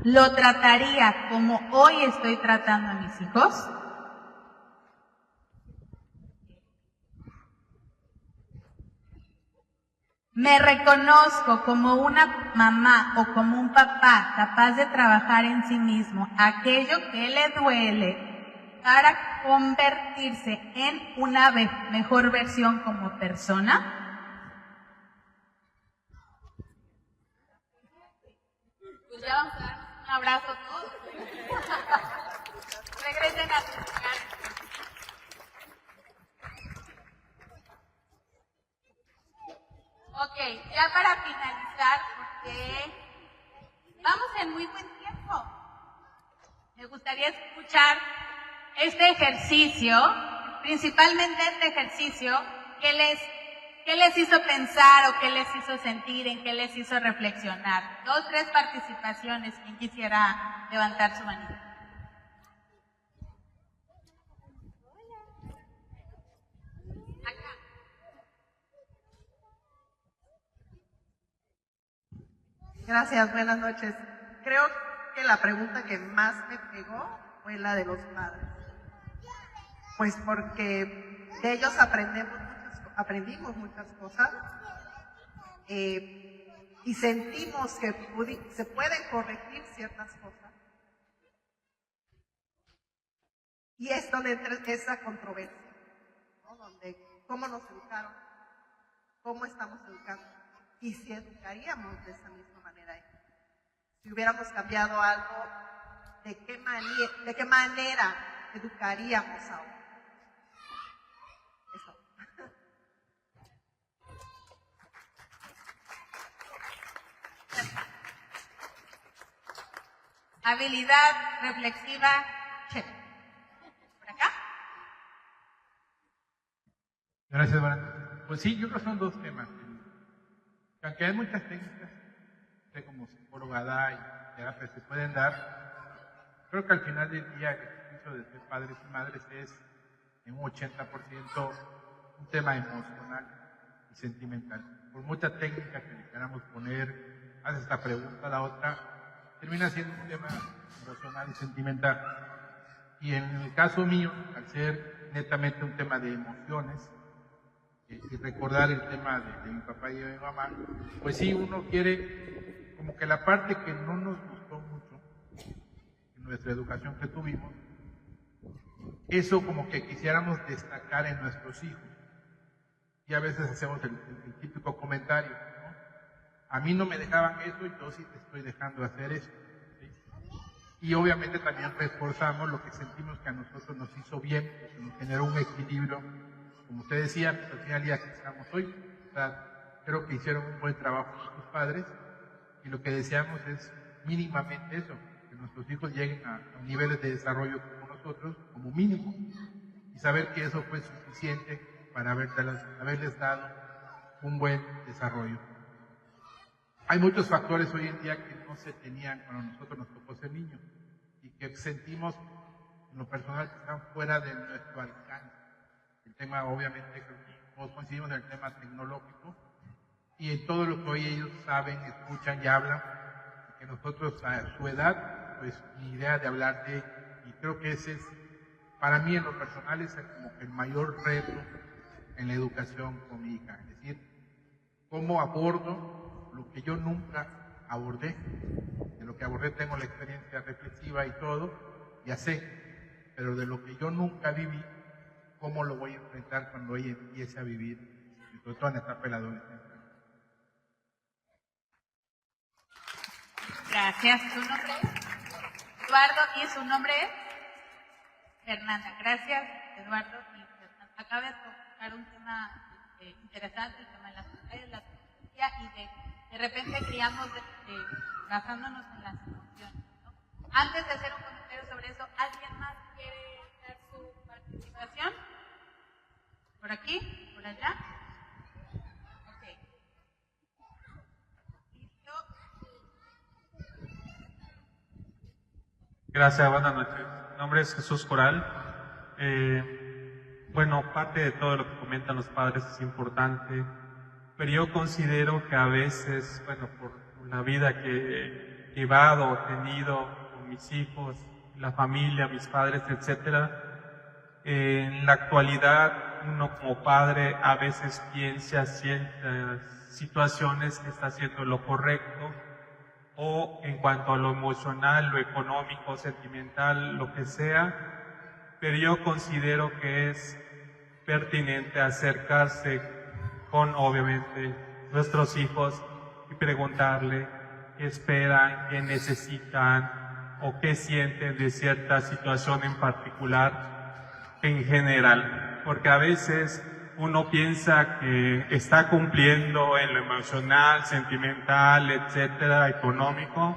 ¿lo trataría como hoy estoy tratando a mis hijos? ¿Me reconozco como una mamá o como un papá capaz de trabajar en sí mismo aquello que le duele para convertirse en una mejor versión como persona? Pues ya vamos a dar un abrazo a todos. Regresen a sus lugares. Ok, ya para finalizar, porque vamos en muy buen tiempo. Me gustaría escuchar este ejercicio, principalmente este ejercicio, ¿qué les hizo pensar o qué les hizo sentir, en qué les hizo reflexionar? 2, 3 participaciones, quien quisiera levantar su manita. Acá. Gracias, buenas noches. Creo que la pregunta que más me pegó fue la de los padres. Pues porque de ellos aprendimos muchas cosas y sentimos que se pueden corregir ciertas cosas. Y es donde entra esa controversia, ¿no? Donde cómo nos educaron, cómo estamos educando y si educaríamos de esa misma manera. Si hubiéramos cambiado algo, ¿de qué manera educaríamos ahora? Eso. Habilidad reflexiva, check. ¿Por acá? Gracias, Brandon. Pues sí, yo creo que son dos temas. Aunque hay muchas técnicas, como psicóloga da y terapias se pueden dar, creo que al final del día el ejercicio de ser padres y madres es en un 80% un tema emocional y sentimental. Por mucha técnica que le queramos poner, haces esta pregunta, la otra, termina siendo un tema emocional y sentimental. Y en el caso mío, al ser netamente un tema de emociones, y recordar el tema de mi papá y de mi mamá, pues sí, uno quiere como que la parte que no nos gustó mucho en nuestra educación que tuvimos, eso como que quisiéramos destacar en nuestros hijos. Y a veces hacemos el típico comentario, ¿no? A mí no me dejaban eso y yo sí te estoy dejando hacer eso. ¿Sí? Y obviamente también reforzamos lo que sentimos que a nosotros nos hizo bien, que nos generó un equilibrio. Como usted decía, pues al final ya que estamos hoy, o sea, creo que hicieron un buen trabajo sus padres y lo que deseamos es mínimamente eso, que nuestros hijos lleguen a niveles de desarrollo como nosotros, como mínimo, y saber que eso fue suficiente para haberles dado un buen desarrollo. Hay muchos factores hoy en día que no se tenían cuando nosotros nos tocó ser niños y que sentimos en lo personal que están fuera de nuestro alcance. El tema, obviamente, creo que todos coincidimos en el tema tecnológico y en todo lo que hoy ellos saben, escuchan y hablan, que nosotros a su edad, pues ni idea de hablar de ello. Y creo que ese es, para mí en lo personal, es como que el mayor reto en la educación con mi hija. Es decir, cómo abordo lo que yo nunca abordé. De lo que abordé tengo la experiencia reflexiva y todo, ya sé, pero de lo que yo nunca viví, cómo lo voy a enfrentar cuando ella empiece a vivir, y sobre todo en la etapa de la adolescencia. Gracias. ¿Su nombre es? Eduardo, ¿y su nombre es? Fernanda. Gracias, Eduardo y Fernanda. Acaba de tocar un tema interesante, el tema de las pantallas, la tecnología, y de repente criamos basándonos en las emociones, ¿no? Antes de hacer un comentario sobre eso, ¿alguien más quiere dar su participación? ¿Por aquí? ¿Por allá? Ok. ¿Listo? Gracias, buenas noches. Mi nombre es Jesús Coral. Bueno, parte de todo lo que comentan los padres es importante, pero yo considero que a veces, bueno, por la vida que he llevado, tenido con mis hijos, la familia, mis padres, etcétera, en la actualidad uno como padre a veces piensa ciertas situaciones que está haciendo lo correcto, o en cuanto a lo emocional, lo económico, sentimental, lo que sea, pero yo considero que es pertinente acercarse con, obviamente, nuestros hijos y preguntarle qué esperan, qué necesitan o qué sienten de cierta situación en particular en general, porque a veces uno piensa que está cumpliendo en lo emocional, sentimental, etcétera, económico,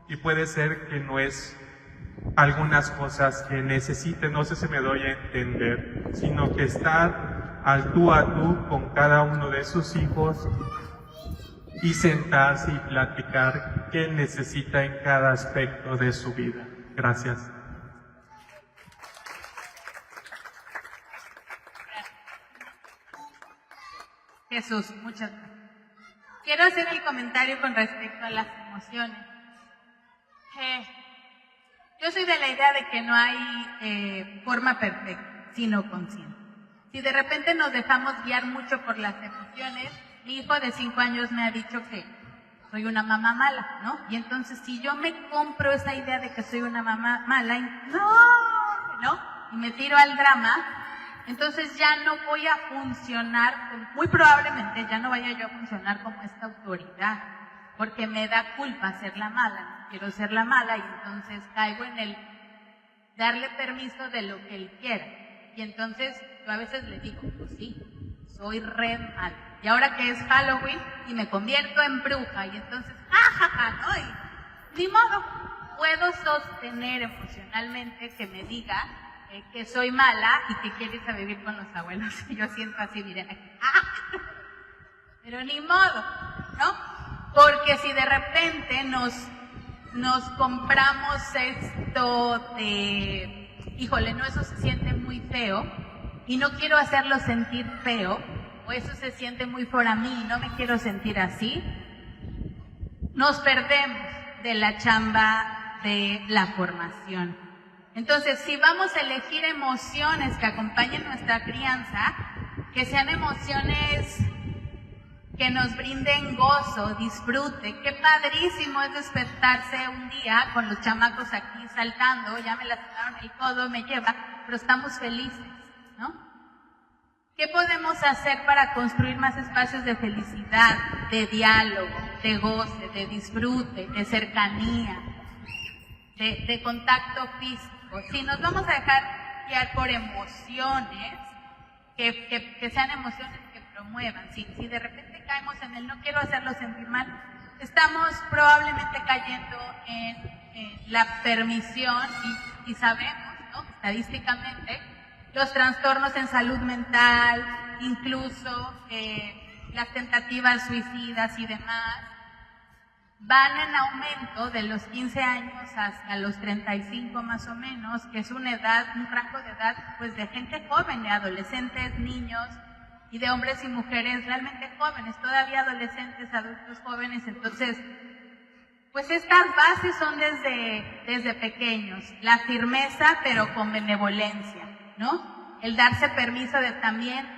y puede ser que no es algunas cosas que necesiten, no sé si me doy a entender, sino que estar al tú a tú con cada uno de sus hijos y sentarse y platicar qué necesita en cada aspecto de su vida. Gracias. Jesús, muchas gracias. Quiero hacer el comentario con respecto a las emociones. Yo soy de la idea de que no hay forma perfecta, sino consciente. Si de repente nos dejamos guiar mucho por las emociones, mi hijo de 5 años me ha dicho que soy una mamá mala, ¿no? Y entonces si yo me compro esa idea de que soy una mamá mala, y me tiro al drama, entonces ya no voy a funcionar, muy probablemente ya no vaya yo a funcionar como esta autoridad, porque me da culpa ser la mala, no quiero ser la mala, y entonces caigo en el darle permiso de lo que él quiera. Y entonces yo a veces le digo, pues sí, soy re mala. Y ahora que es Halloween y me convierto en bruja, y entonces, ¿no? Y ni modo, puedo sostener emocionalmente que me diga que soy mala y que quiere irse a vivir con los abuelos. Y yo siento así, miren aquí, pero ni modo, ¿no? Porque si de repente nos compramos esto de, híjole, no, eso se siente muy feo y no quiero hacerlo sentir feo, o eso se siente muy fuera a mí y no me quiero sentir así, nos perdemos de la chamba de la formación. Entonces, si vamos a elegir emociones que acompañen nuestra crianza, que sean emociones que nos brinden gozo, disfrute. Qué padrísimo es despertarse un día con los chamacos aquí saltando, ya me lastimaron el codo, me lleva, pero estamos felices, ¿no? ¿Qué podemos hacer para construir más espacios de felicidad, de diálogo, de goce, de disfrute, de cercanía, de contacto físico? Si nos vamos a dejar guiar por emociones, que sean emociones que promuevan. Si de repente caemos en el no quiero hacerlo sentir mal, estamos probablemente cayendo en la permisión y sabemos, ¿no?, estadísticamente, los trastornos en salud mental, incluso las tentativas suicidas y demás, van en aumento de los 15 años hasta los 35 más o menos, que es una edad, un rango de edad pues de gente joven, de adolescentes, niños y de hombres y mujeres realmente jóvenes, todavía adolescentes, adultos jóvenes. Entonces, pues estas bases son desde pequeños, la firmeza pero con benevolencia, ¿no? El darse permiso de también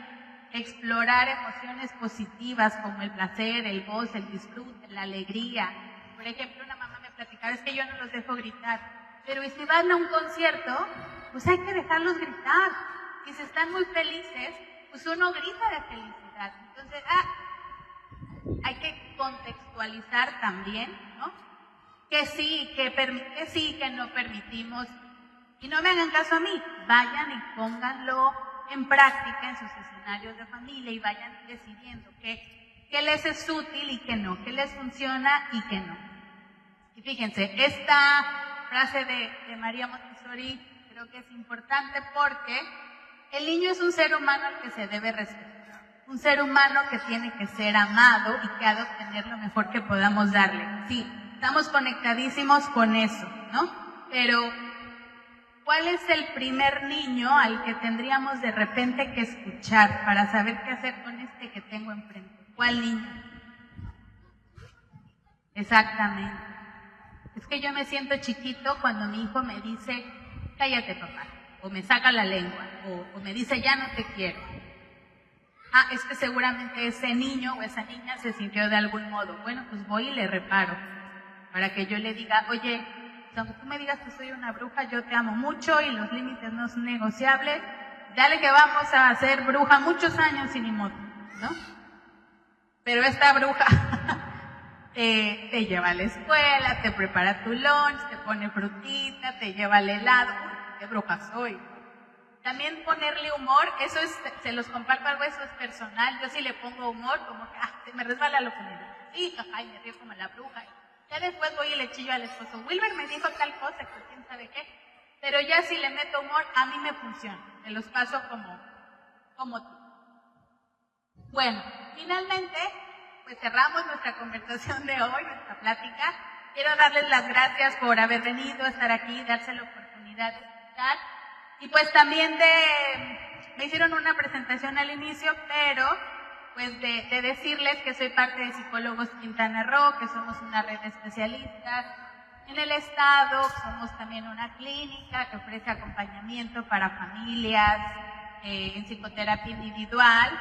explorar emociones positivas como el placer, el goce, el disfrute, la alegría. Por ejemplo, una mamá me platicaba, es que yo no los dejo gritar, pero ¿y si van a un concierto? Pues hay que dejarlos gritar. Y si están muy felices, pues uno grita de felicidad. Entonces, hay que contextualizar también, ¿no? Que sí, que no permitimos. Y no me hagan caso a mí, vayan y pónganlo en práctica en sus escenarios de familia y vayan decidiendo qué les es útil y qué no, qué les funciona y qué no. Y fíjense, esta frase de María Montessori creo que es importante porque el niño es un ser humano al que se debe respetar, un ser humano que tiene que ser amado y que ha de obtener lo mejor que podamos darle. Sí, estamos conectadísimos con eso, ¿no? Pero ¿cuál es el primer niño al que tendríamos de repente que escuchar para saber qué hacer con este que tengo enfrente? ¿Cuál niño? Exactamente. Es que yo me siento chiquito cuando mi hijo me dice, cállate papá, o me saca la lengua, o me dice, ya no te quiero. Es que seguramente ese niño o esa niña se sintió de algún modo. Bueno, pues voy y le reparo, para que yo le diga, oye, aunque tú me digas que soy una bruja, yo te amo mucho y los límites no son negociables. Dale que vamos a ser bruja muchos años sin ni modo, ¿no? Pero esta bruja te lleva a la escuela, te prepara tu lunch, te pone frutita, te lleva al helado. Uy, qué bruja soy. También ponerle humor, eso es, se los comparto algo, eso es personal. Yo sí le pongo humor, como que se me resbala lo que me dice. Sí, jaja, y me río como la bruja. Ya después voy y le chillo al esposo, Wilber me dijo tal cosa, que quién sabe qué. Pero ya si le meto humor, a mí me funciona. Me los paso como tú. Bueno, finalmente, pues cerramos nuestra conversación de hoy, nuestra plática. Quiero darles las gracias por haber venido, estar aquí, darse la oportunidad de escuchar. Y pues también me hicieron una presentación al inicio, pero pues de decirles que soy parte de Psicólogos Quintana Roo, que somos una red de especialistas en el estado, somos también una clínica que ofrece acompañamiento para familias en psicoterapia individual,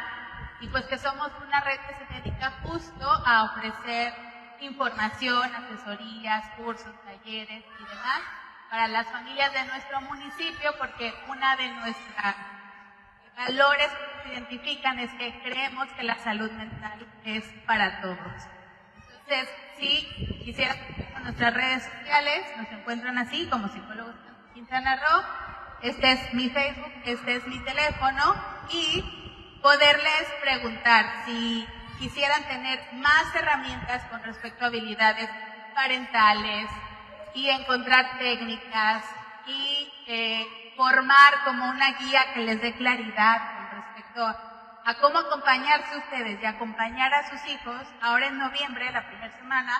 y pues que somos una red que se dedica justo a ofrecer información, asesorías, cursos, talleres y demás para las familias de nuestro municipio, porque una de nuestras valores que se identifican es que creemos que la salud mental es para todos. Entonces, si quisieran con nuestras redes sociales, nos encuentran así como Psicólogos Quintana Roo. Este es mi Facebook, este es mi teléfono, y poderles preguntar si quisieran tener más herramientas con respecto a habilidades parentales y encontrar técnicas y formar como una guía que les dé claridad con respecto a cómo acompañarse ustedes y acompañar a sus hijos. Ahora en noviembre, la primera semana,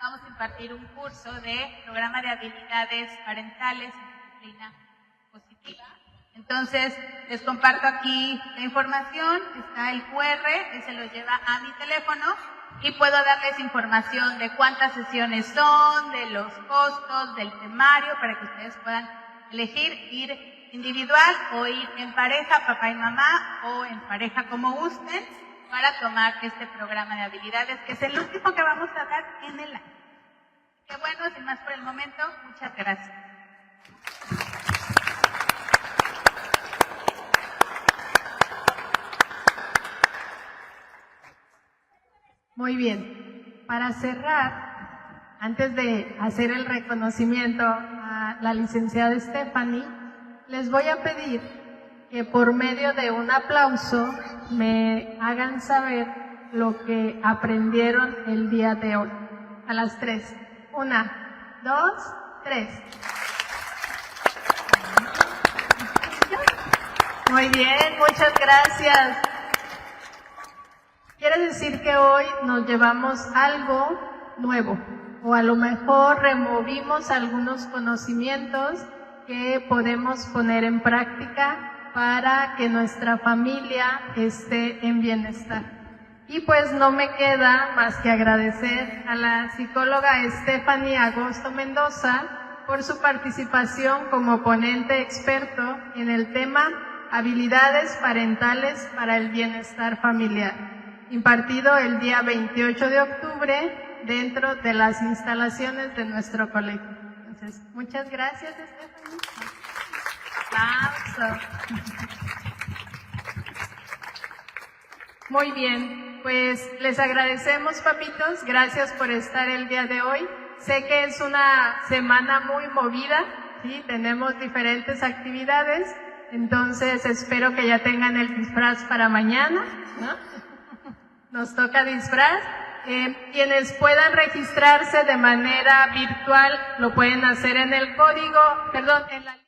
vamos a impartir un curso de programa de habilidades parentales en disciplina positiva. Entonces, les comparto aquí la información, está el QR, que se lo lleva a mi teléfono, y puedo darles información de cuántas sesiones son, de los costos, del temario, para que ustedes puedan elegir ir individual o ir en pareja, papá y mamá, o en pareja como gusten, para tomar este programa de habilidades, que es el último que vamos a dar en el año. Qué bueno, sin más por el momento, muchas gracias. Muy bien. Para cerrar, antes de hacer el reconocimiento a la licenciada Stephanie, les voy a pedir que por medio de un aplauso me hagan saber lo que aprendieron el día de hoy. A las 3. 1, 2, 3. Muy bien, muchas gracias. Quiere decir que hoy nos llevamos algo nuevo, o a lo mejor removimos algunos conocimientos que podemos poner en práctica para que nuestra familia esté en bienestar. Y pues no me queda más que agradecer a la psicóloga Stephanie Agosto Mendoza por su participación como ponente experto en el tema Habilidades parentales para el bienestar familiar, impartido el día 28 de octubre dentro de las instalaciones de nuestro colegio. Entonces, muchas gracias, Stephanie. Aplauso. Muy bien, pues les agradecemos, papitos, gracias por estar el día de hoy. Sé que es una semana muy movida, ¿sí? Tenemos diferentes actividades, entonces espero que ya tengan el disfraz para mañana, ¿no? Nos toca disfraz. Quienes puedan registrarse de manera virtual lo pueden hacer en el código, en la